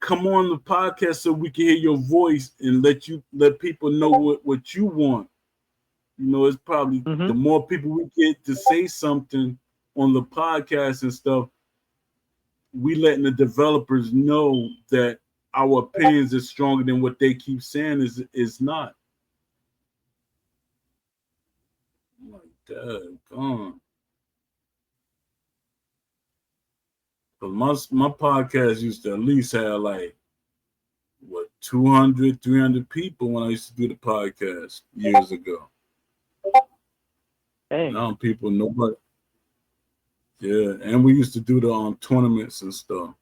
come on the podcast so we can hear your voice and let people know what you want. It's probably the Mhm. more people we get to say something on the podcast and stuff, we letting the developers know that our opinions is stronger than what they keep saying is not. I'm like, Dad, gone. Because my podcast used to at least have like what 200, 300 people when I used to do the podcast years ago. Dang. Now people nobody. Yeah, and we used to do the tournaments and stuff.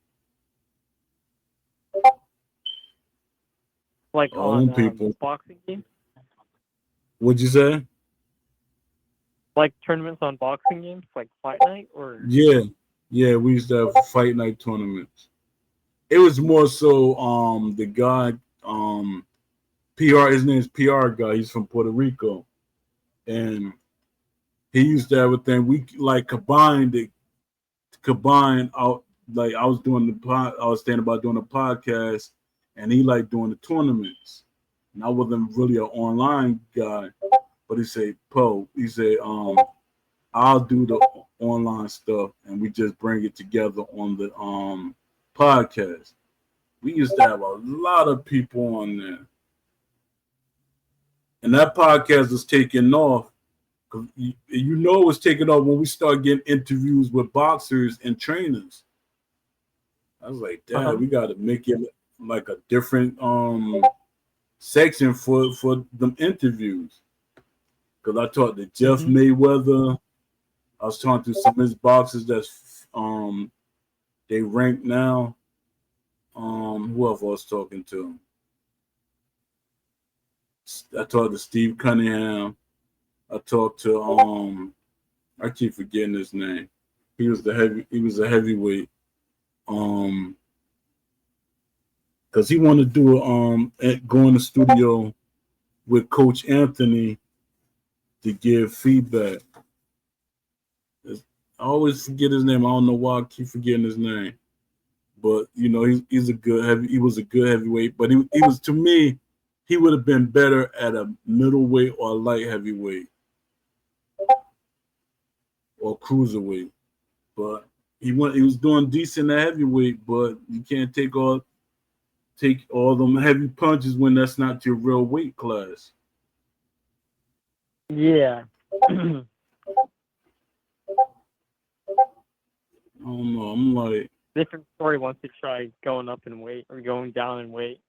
Like All on them people. boxing games, What'd you say? like tournaments on boxing games, like Fight Night, or Yeah, yeah, we used to have fight night tournaments. It was more so the guy PR, his name's PR guy, he's from Puerto Rico. And he used to have a thing. We like combined out, like I was doing I was thinking about doing a podcast, and he like doing the tournaments. And I wasn't really an online guy, but he said, Poe, he said, I'll do the online stuff, and we just bring it together on the podcast. We used to have a lot of people on there, and that podcast was taking off. It was taking off when we started getting interviews with boxers and trainers. I was like, uh Dad, huh. we got to make it like a different section for them interviews. Because I talked to Jeff Mhm. Mayweather. I was talking to some of his boxers that's they rank now. Who else I was talking to? I talked to Steve Cunningham. I talked to I keep forgetting his name. He was a heavyweight. Um because he wanted to do go in the studio with Coach Anthony to give feedback. always forget his name. I don't know why I keep forgetting his name. But you know, he's a good heavy. He was a good heavyweight. But he was, to me, he would have been better at a middleweight or a light heavyweight or cruiserweight. But he went. He was doing decent at heavyweight. But you can't take all them heavy punches when that's not your real weight class. Yeah. I don't know. I'm like, Different story once you try going up in weight or going down in weight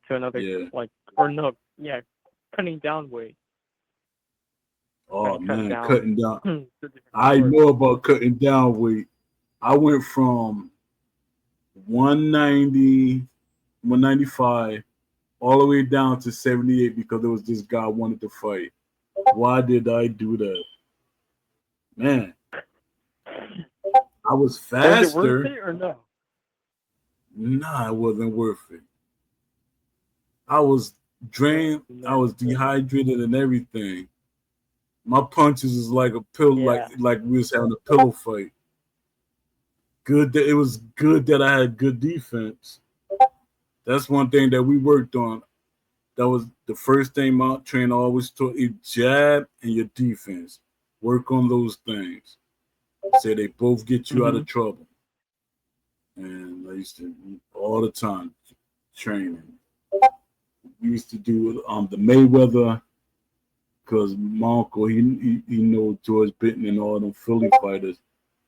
to another yeah. or no, yeah, cutting down weight. Oh Trying to cut man, down. cutting down. It's a different I story. know about cutting down weight. I went from 190, 195, all the way down to 78 because there was this guy wanted to fight. Why did I do that? Man, I was Was it worth faster. it or no? Nah, it wasn't worth it. I was drained. I No. was dehydrated and everything. My punches was like a pill, Yeah. like we was having a pillow fight. Good that it was good that I had good defense. That's one thing that we worked on. That was the first thing my trainer always taught you: jab and your defense. Work on those things. Say they both get you out Hmm. of trouble. And I used to all the time training. We used to do the Mayweather because my uncle he know George Benton and all them Philly fighters.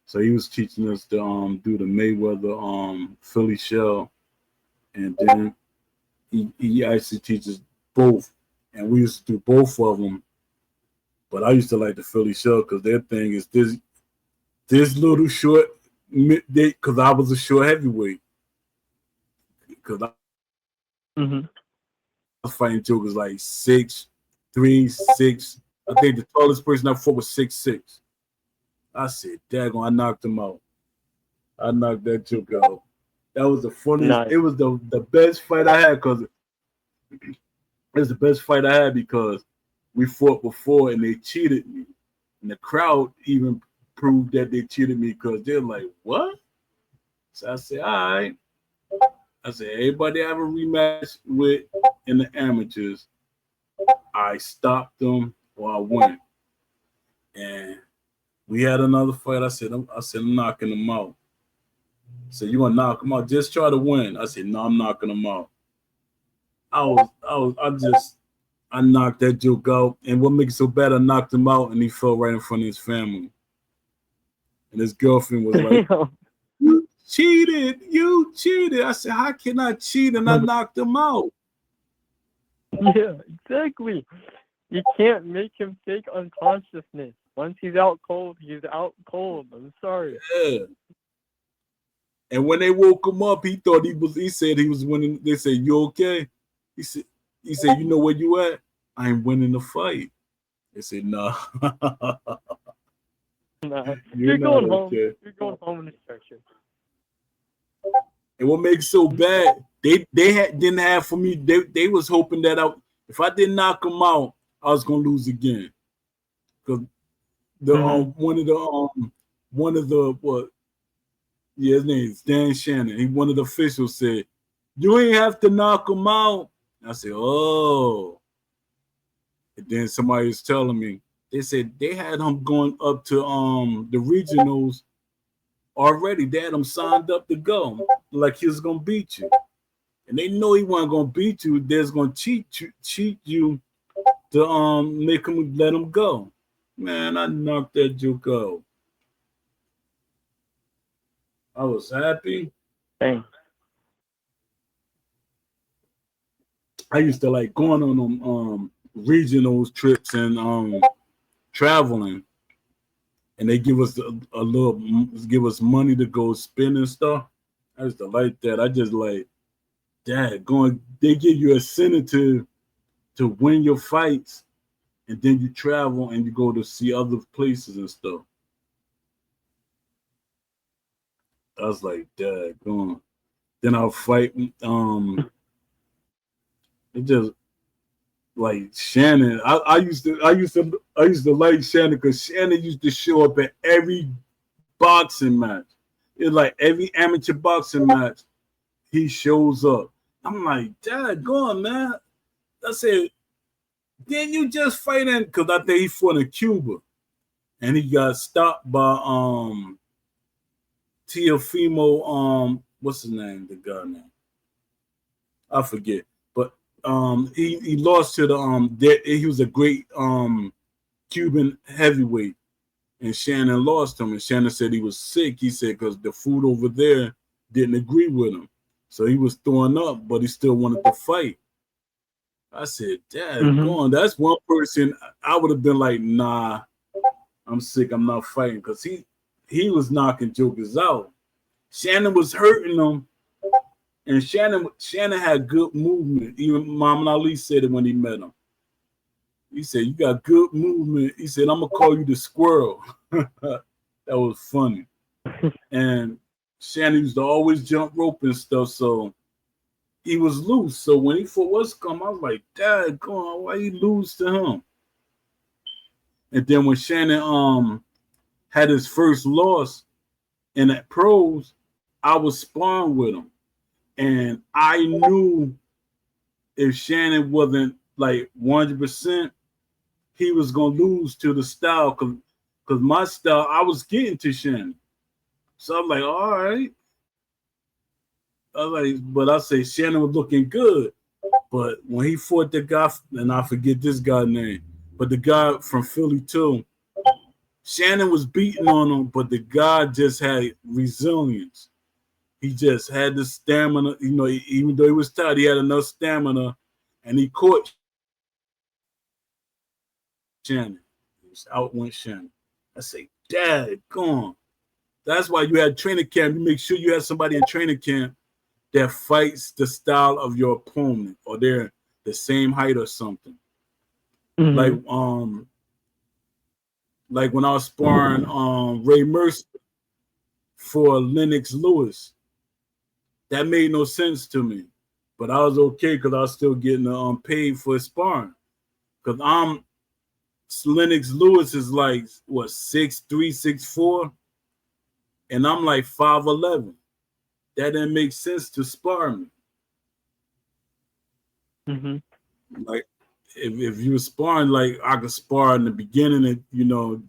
So he was teaching us to do the Mayweather Philly shell, and then he actually teaches both, and we used to do both of them. But I used to like the Philly shell because their thing is this little short, because I was a short heavyweight. Because I Hmm. was fighting jokers like 6'3", 6. I think the tallest person I fought was 6'6". I said, daggone, I knocked him out. I knocked that joke out. That was the funniest. Nice. It was the best fight I had because it was the best fight I had because we fought before and they cheated me. And the crowd even proved that they cheated me because they're like, what? So I said, all right. I said, everybody I have a rematch with in the amateurs, I stopped them or I win. And we had another fight. I said, I'm knocking them out. So you gonna knock them out? Just try to win. I said, no, I'm knocking them out. I knocked that joke out. And what makes it so bad, I knocked him out and he fell right in front of his family. And his girlfriend was like, Damn. you cheated. You cheated. I said, how can I cheat? And I knocked him out. Yeah, exactly. You can't make him fake unconsciousness. Once he's out cold, he's out cold. I'm sorry. Yeah. And when they woke him up, he said he was winning. They said, you okay? He said, you know where you at? I'm winning the fight. They said, no, Nah, you're you're not going home. okay. You're going home in a stretcher. And what makes it so bad, didn't have for me. They was hoping that if I didn't knock him out, I was gonna lose again. Because the Hmm. one of the what yeah, his name is Dan Shannon. One of the officials said, you ain't have to knock him out. I said, oh. And then somebody was telling me, they said they had him going up to the regionals already. They had him signed up to go. Like he was gonna beat you. And they know he wasn't gonna beat you. They're gonna cheat you to make him let him go. Man, I knocked that joke out. I was happy. Dang. I used to like going on them regionals trips and traveling, and they give us a little give us money to go spend and stuff. I used to like that. I just like that going. They give you a incentive to win your fights, and then you travel and you go to see other places and stuff. I was like, Dad, going. Then I'll fight. It just Like Shannon, I used to like Shannon because Shannon used to show up at every boxing match. It's like every amateur boxing match, he shows up. I'm like, Dad, go on, man. I said, didn't you just fight in? Because I think he fought in Cuba, and he got stopped by Teofimo. What's his name? The guy name I forget, but he lost to the he was a great Cuban heavyweight, and Shannon lost him. And Shannon said he was sick. He said because the food over there didn't agree with him, so he was throwing up, but he still wanted to fight. I said, Dad, Mhm. go on. That's one person I would have been like, nah, I'm sick. I'm not fighting because he was knocking jokers out. Shannon was hurting them, and Shannon had good movement. Even Muhammad Ali said it when he met him. He said, "You got good movement." He said, "I'm gonna call you the squirrel." That was funny. And Shannon used to always jump rope and stuff, so he was loose. So when he fought what's come, I was like, Dad, go on, why you lose to him? And then when Shannon had his first loss in that pros, I was sparring with him. And I knew if Shannon wasn't like 100%, he was gonna lose to the style because my style, I was getting to Shannon. So I'm like, all right. I was like, but I say Shannon was looking good. But when he fought the guy, and I forget this guy's name, but the guy from Philly too, Shannon was beating on him, but the guy just had resilience. He just had the stamina. You know, even though he was tired, he had enough stamina, and he caught Shannon. He was outwent Shannon. I say, Dad, go on. That's why you had training camp. You make sure you have somebody in training camp that fights the style of your opponent, or they're the same height or something. Like Mhm. like when I was sparring Ray Mercer for Lennox Lewis, that made no sense to me. But I was okay because I was still getting paid for sparring. Because Lennox Lewis is like what 6'3", 6'4", and I'm like 5'11". That didn't make sense to spar me. Mhm. Like if you were sparring, like I could spar in the beginning and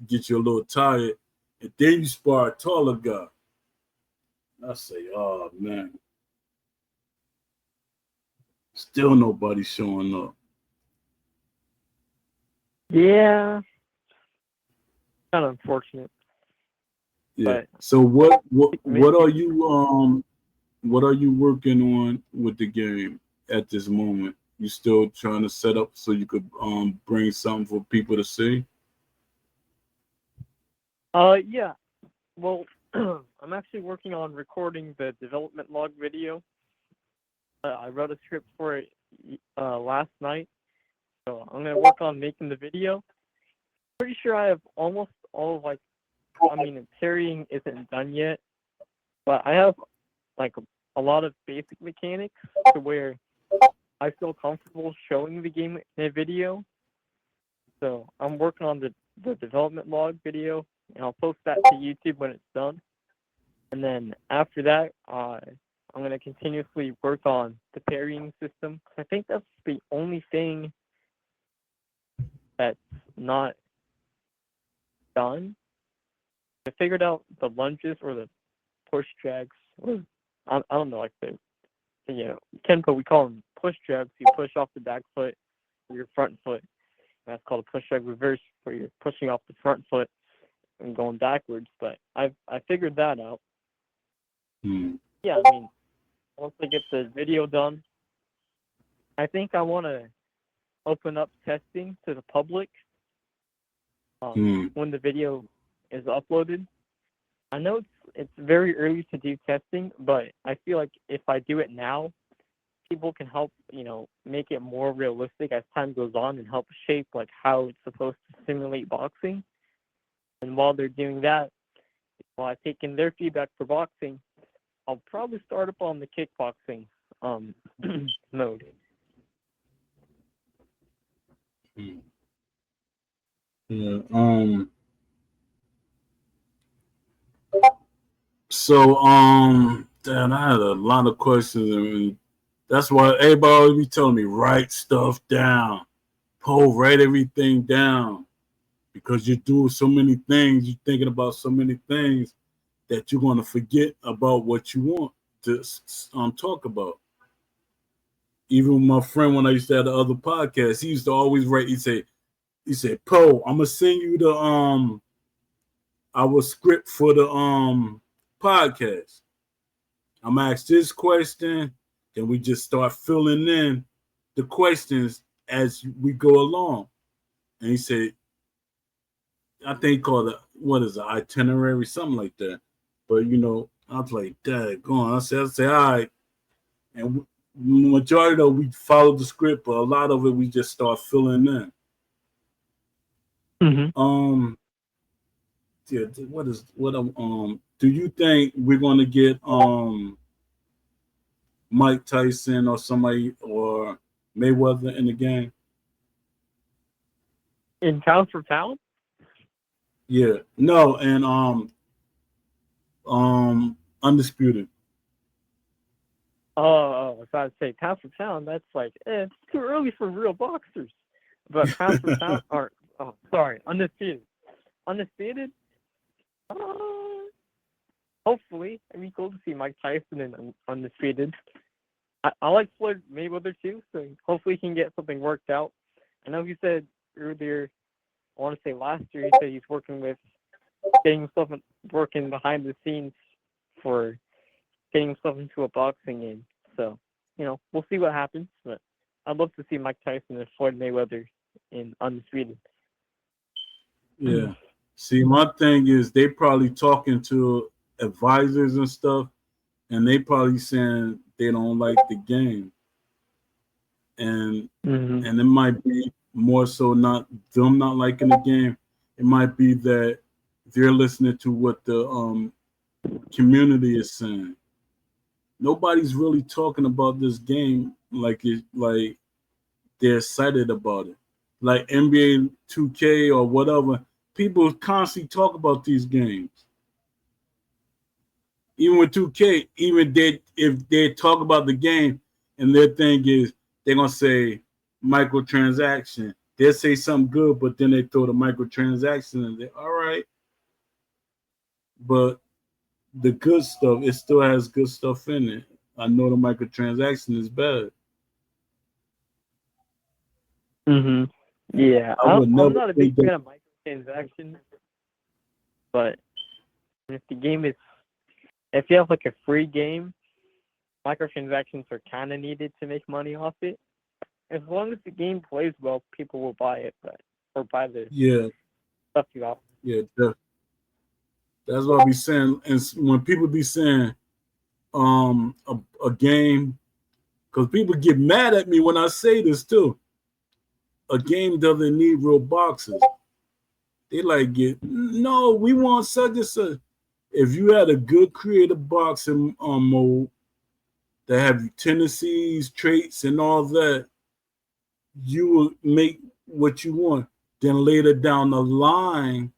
get you a little tired, and then you spar a taller guy. I say, oh man, still nobody showing up. Yeah, kind of unfortunate, Yeah. but So maybe. what are you working on with the game at this moment? You still trying to set up so you could bring something for people to see? Yeah. Well, I'm actually working on recording the development log video. I wrote a script for it last night, so I'm gonna work on making the video. Pretty sure I have almost all of, like, I mean, parrying isn't done yet, but I have like a lot of basic mechanics to where I feel comfortable showing the game in a video. So I'm working on the development log video, and I'll post that to YouTube when it's done. And then after that, I'm going to continuously work on the parrying system. I think that's the only thing that's not done. I figured out the lunges or the push drags. Or, I don't know, like Kenpo, we call them push drags. You push off the back foot or your front foot. That's called a push drag reverse, where you're pushing off the front foot and going backwards. But I figured that out. Hmm. Yeah, I mean, once I get the video done, I think I want to open up testing to the public Hmm. when the video is uploaded. I know it's very early to do testing, but I feel like if I do it now, people can help, make it more realistic as time goes on and help shape like how it's supposed to simulate boxing. And while they're doing that, while I take in their feedback for boxing, I'll probably start up on the kickboxing um, mode. Hmm. Yeah. So damn, I had a lot of questions. I mean, that's why everybody always be telling me write stuff down. Poe, write everything down because you're doing so many things. You're thinking about so many things that you're going to forget about what you want to talk about. Even my friend, when I used to have the other podcast, he used to always write. He said, Poe, I'm gonna send you the our script for the podcast. I'm gonna ask this question, then we just start filling in the questions as we go along. And he said, I think he called it what is it, itinerary, something like that. But I was like, Dad, go on. I said, all right. And majority of we followed the script, but a lot of it we just start filling in. Mm-hmm. Yeah, do you think we're gonna get Mike Tyson or somebody or Mayweather in the game? In Pound for Pound? Yeah. No, and Undisputed. Oh, if I'd say Pound for Pound, that's like, it's too early for real boxers. But Pound for Pound, or, oh, sorry, Undisputed. Undisputed? Uh, Hopefully. It'd be cool to see Mike Tyson in Undisputed. I like Floyd Mayweather too, so hopefully he can get something worked out. I know he said earlier, I want to say last year, he said he's working with getting himself working behind the scenes for getting himself into a boxing game. So, we'll see what happens. But I'd love to see Mike Tyson and Floyd Mayweather in Undisputed. Yeah. See, my thing is they probably talking to advisors and stuff, and they probably saying they don't like the game, and Mm-hmm. and it might be more so not them not liking the game. It might be that they're listening to what the community is saying. Nobody's really talking about this game like they're excited about it. Like NBA 2K or whatever, people constantly talk about these games. Even with 2K, even if they talk about the game and their thing is they're gonna say microtransaction. They'll say something good, but then they throw the microtransaction and they all right. But the good stuff, it still has good stuff in it. I know the microtransaction is bad. Mm-hmm. Yeah, I would I'm never not a big think that. fan of microtransactions, but if the game is, if you have like a free game, microtransactions are kind of needed to make money off it. As long as the game plays well, people will buy it, or buy the Yeah, stuff you offer. yeah, that's what I be saying. And when people be saying a game, because people get mad at me when I say this too. A game doesn't need real boxes. They like get no. We want such and such. If you had a good creative boxing mode that have tendencies, traits, and all that, you will make what you want. Then later down the line,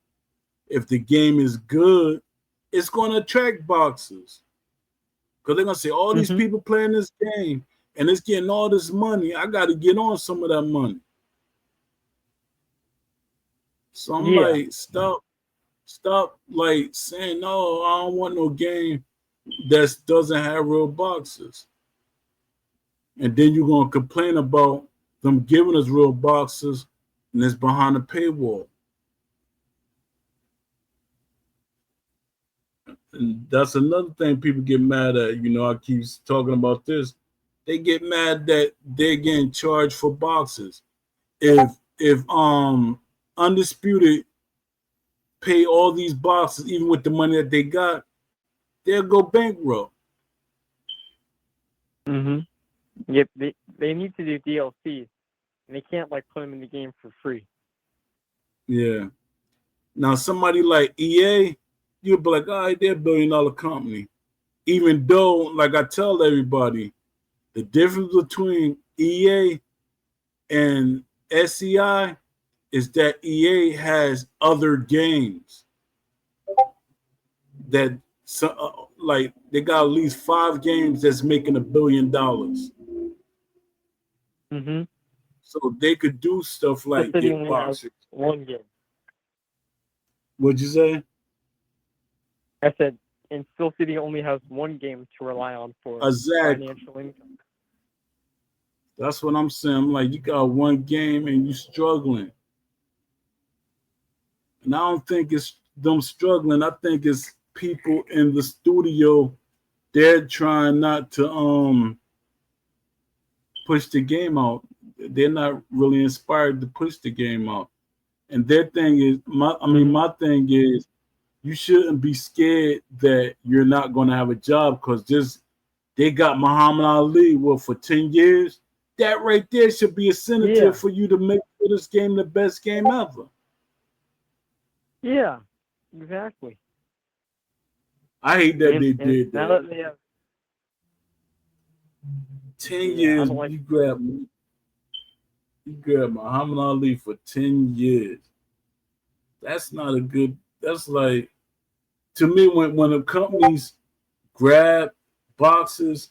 if the game is good, it's going to attract boxers because they're going to say, all these Mm-hmm. people playing this game and it's getting all this money. I got to get on some of that money. So I'm Yeah. like, stop like saying, no, I don't want no game that doesn't have real boxes. And then you're going to complain about them giving us real boxes and it's behind a paywall. And that's another thing people get mad at. I keep talking about this. They get mad that they're getting charged for boxes. If Undisputed pay all these boxes, even with the money that they got, they'll go bankrupt. Mm-hmm. Yep. They need to do DLCs, and they can't like put them in the game for free. Yeah. Now somebody like EA, you'll be like, all right, they're $1 billion company. Even though, like I tell everybody, the difference between EA and SEI is that EA has other games that like they got at least 5 games that's making $1 billion. Mhm. So they could do stuff Steel like City get only has boxers. one game. What'd you say? I said, and Steel City only has one game to rely on for Exactly. financial income. That's what I'm saying. I'm like, you got one game and you struggling. And I don't think it's them struggling. I think it's people in the studio. They're trying not to push the game out. They're not really inspired to push the game out. And their thing is Mhm. my thing is you shouldn't be scared that you're not gonna have a job because just they got Muhammad Ali for 10 years. That right there should be a incentive Yeah. for you to make this game the best game ever. Yeah. Exactly. I hate that they And did now that. that they have, 10 yeah, I years don't like. you grab Muhammad Ali for 10 years. That's not a good that's like to me when the companies grab boxes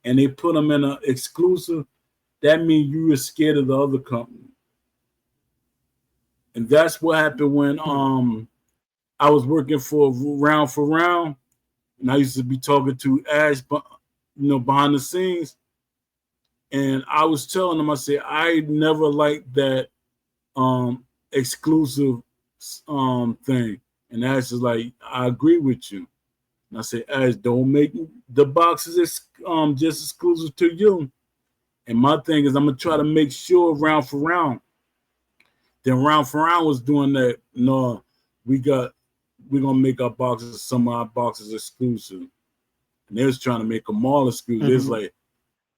and they put them in an exclusive, that means you were scared of the other company. And that's what happened when I was working for round, and I used to be talking to Ash, behind the scenes, and I was telling him, I said, I never liked that exclusive thing, and Ash is like, I agree with you. And I said, Ash, don't make the boxes just exclusive to you. And my thing is, I'm gonna try to make sure round for round. Then round for round was doing that. No, we got we're gonna make our boxes, some of our boxes exclusive, and they was trying to make them all exclusive. It's Mhm. like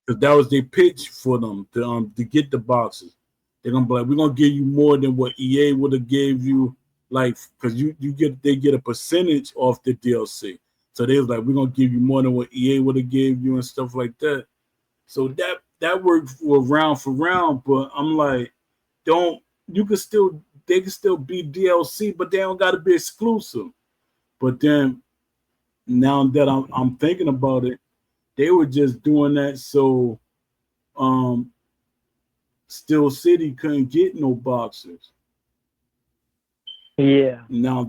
because that was their pitch for them to get the boxes. They're gonna be like, we're gonna give you more than what EA would have gave you, like because they get a percentage off the DLC. So they was like, we're gonna give you more than what EA would have gave you and stuff like that. So that worked for round, but I'm like, don't you can still they can still be DLC, but they don't got to be exclusive. But then now that I'm thinking about it, they were just doing that so um Steel City couldn't get no boxers. Yeah. Now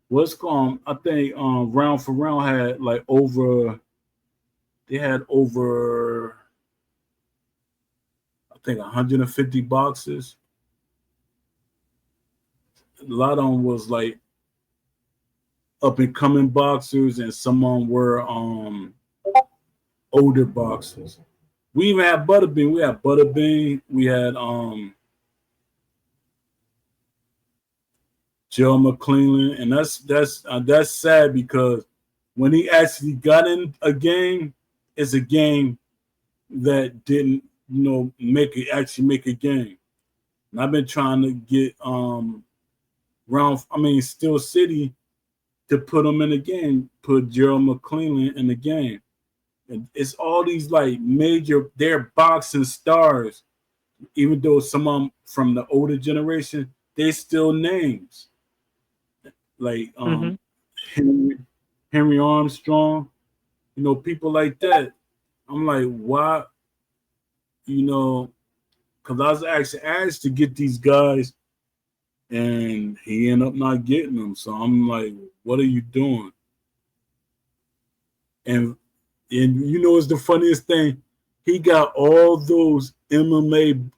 what's called I think round for round had like over they had over I think 150 boxes. A lot of them was like up and coming boxers, and some of them were older boxers. We even had Butterbean. We had Butterbean. We had Joe McClellan, and that's sad because when he actually got in a game, it's a game that didn't make a game. And I've been trying to get Steel City to put him in the game, put Gerald McClellan in the game. And it's all these like major they're boxing stars, even though some of them from the older generation, they still names like Mhm. Henry, Henry Armstrong, people like that. I'm like, why, you know, because I was actually asked to get these guys, and he ended up not getting them. So I'm like, what are you doing? And it's the funniest thing. He got all those MMA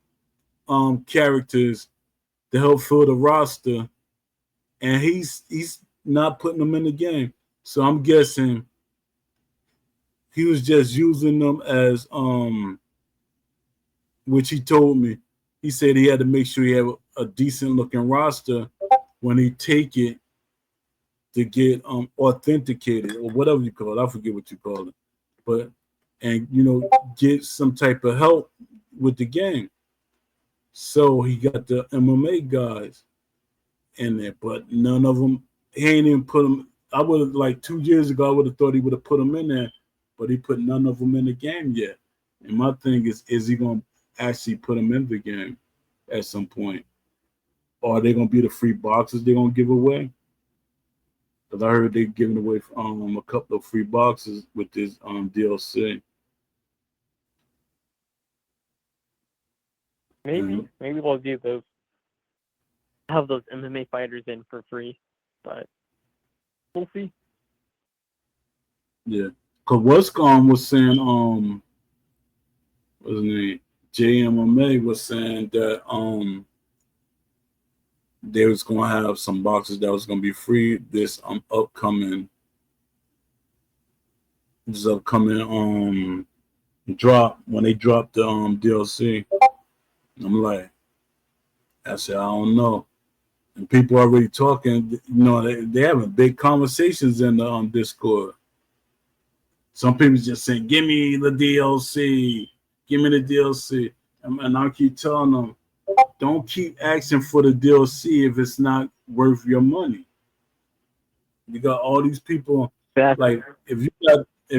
characters to help fill the roster, and he's not putting them in the game. So I'm guessing he was just using them as which he told me. He said he had to make sure he had a decent looking roster when he take it to get authenticated or whatever you call it. I forget what you call it. But and get some type of help with the game. So he got the MMA guys in there, but none of them. He ain't even put them. I would have like 2 years ago. I would have thought he would have put them in there, but he put none of them in the game yet. And my thing is he gonna actually put them in the game? at some point. Or are they gonna be the free boxes they're gonna give away? Because I heard they're giving away a couple of free boxes with this DLC. Maybe we'll do those. Have those MMA fighters in for free, but we'll see. Yeah, because Westcom was saying what's his name? JMMA was saying that they was gonna have some boxes that was gonna be free this upcoming drop when they drop the DLC. I'm like, I said, I don't know. And people already talking, they having big conversations in the Discord. Some people just saying, give me the DLC, give me the DLC. And I keep telling them, don't keep asking for the DLC if it's not worth your money. You got all these people, Exactly. like if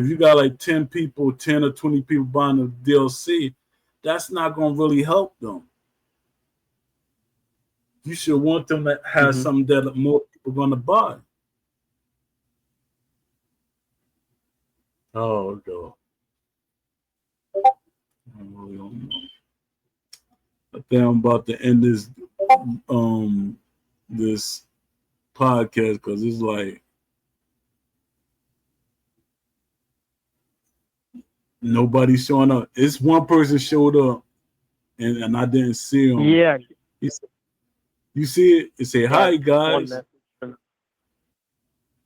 you got like 10 people, 10 or 20 people buying the DLC, that's not gonna really help them. You should want them to have something that more people are gonna buy. Oh God. I really don't know. I think I'm about to end this podcast because it's like nobody's showing up. It's one person showed up and I didn't see him. Yeah. You see it? It say, hi One guys. message from,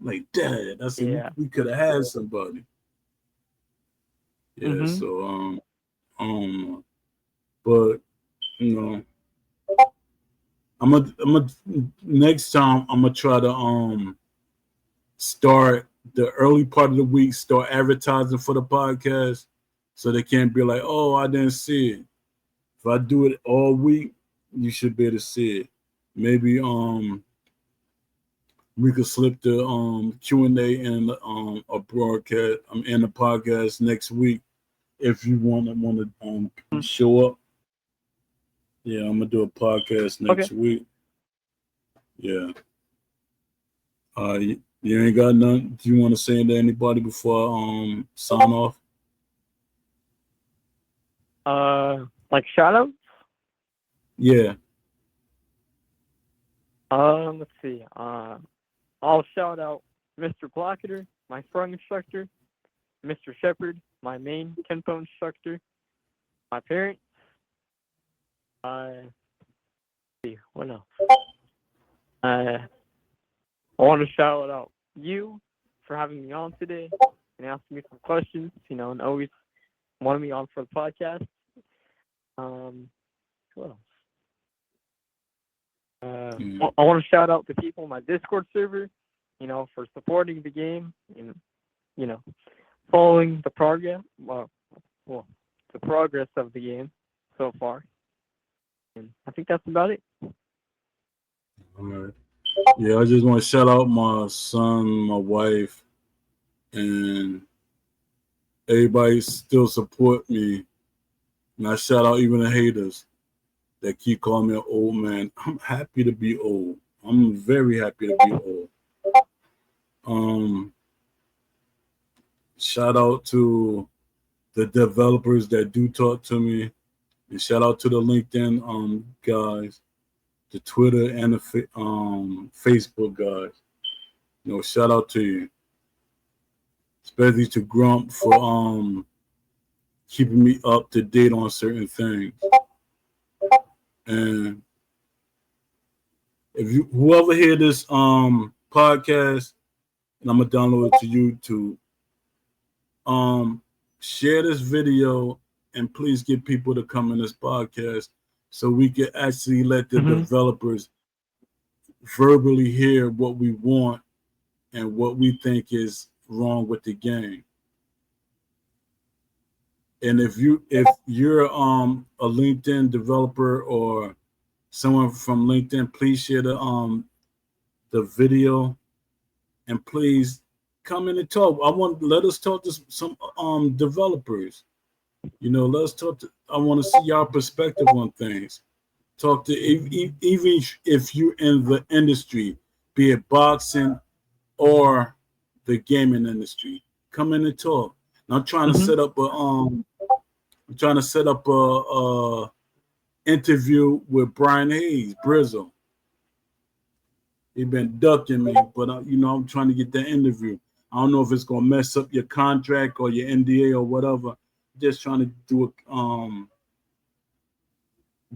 Like, Dad, I said yeah. we could have had somebody. Yeah, Mhm. so but I'm gonna next time I'm gonna try to start the early part of the week, start advertising for the podcast, so they can't be like, oh, I didn't see it. If I do it all week, you should be able to see it. Maybe we could slip the Q&A and a broadcast in the podcast next week if you want to show up. Yeah, I'm gonna do a podcast next week. Yeah. You ain't got nothing. Do you want to say to anybody before I sign off? Like shout outs? Yeah. Let's see. I'll shout out Mr. Blocketer, my sprung instructor, Mr. Shepard, my main Kenpo instructor, my parents. Let's see, what else? I want to shout out you for having me on today and asking me some questions, and always wanting me on for the podcast. Who else? I want to shout out the people in my Discord server, for supporting the game and, following the progress, the progress of the game so far. And I think that's about it. All right. Yeah, I just want to shout out my son, my wife, and everybody still support me. And I shout out even the haters that keep calling me an old man. I'm happy to be old. I'm very happy to be old. Shout out to the developers that do talk to me, and shout out to the LinkedIn guys, the Twitter and the Facebook guys. Shout out to you, especially to Grump for keeping me up to date on certain things. And if whoever hear this podcast, and I'm gonna download it to YouTube, share this video and please get people to come in this podcast so we can actually let the developers verbally hear what we want and what we think is wrong with the game. And if you're a LinkedIn developer or someone from LinkedIn, please share the video and please come in and talk. Let us talk to some developers. Let's talk. I want to see your perspective on things. Talk to even if you're in the industry, be it boxing or the gaming industry. Come in and talk. And I'm trying to Hmm. set up a interview with Brian Hayes, Brizzle. He been ducking me, but I'm trying to get that interview. I don't know if it's gonna mess up your contract or your NDA or whatever. Just trying to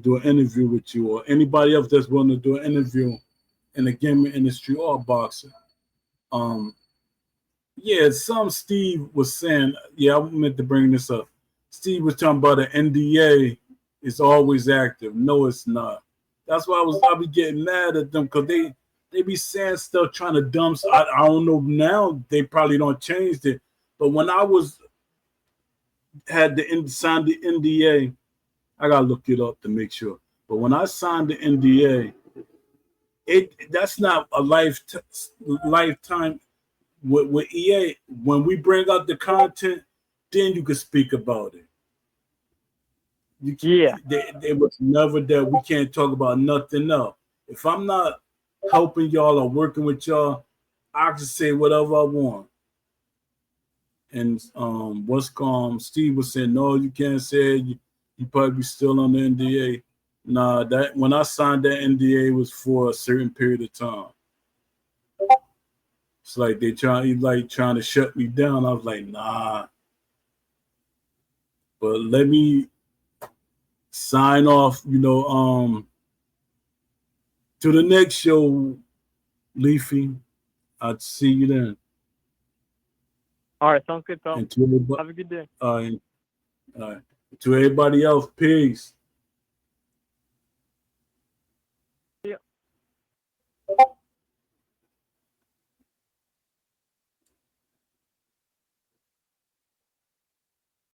do an interview with you or anybody else that's willing to do an interview in the gaming industry or boxing. Um, yeah, some Steve was saying. Yeah, I meant to bring this up. Steve was talking about an NDA is always active. No, it's not. That's why I be getting mad at them because they be saying stuff trying to dump. I don't know now. They probably don't change it. But when I was had the signed the NDA, I gotta look it up to make sure. But when I signed the NDA, that's not a lifetime with EA. When we bring out the content, then you can speak about it. You Yeah. they was never that we can't talk about nothing else. If I'm not helping y'all or working with y'all, I can say whatever I want. And what's Steve was saying, no, you can't say it. You probably still on the NDA. Nah, that when I signed that NDA was for a certain period of time. It's like trying to shut me down. I was like, nah, but let me sign off, to the next show, Leafy. I'd see you then. All right. Sounds good, Phil. And to everybody, Have a good day. uh, uh, to everybody else, peace.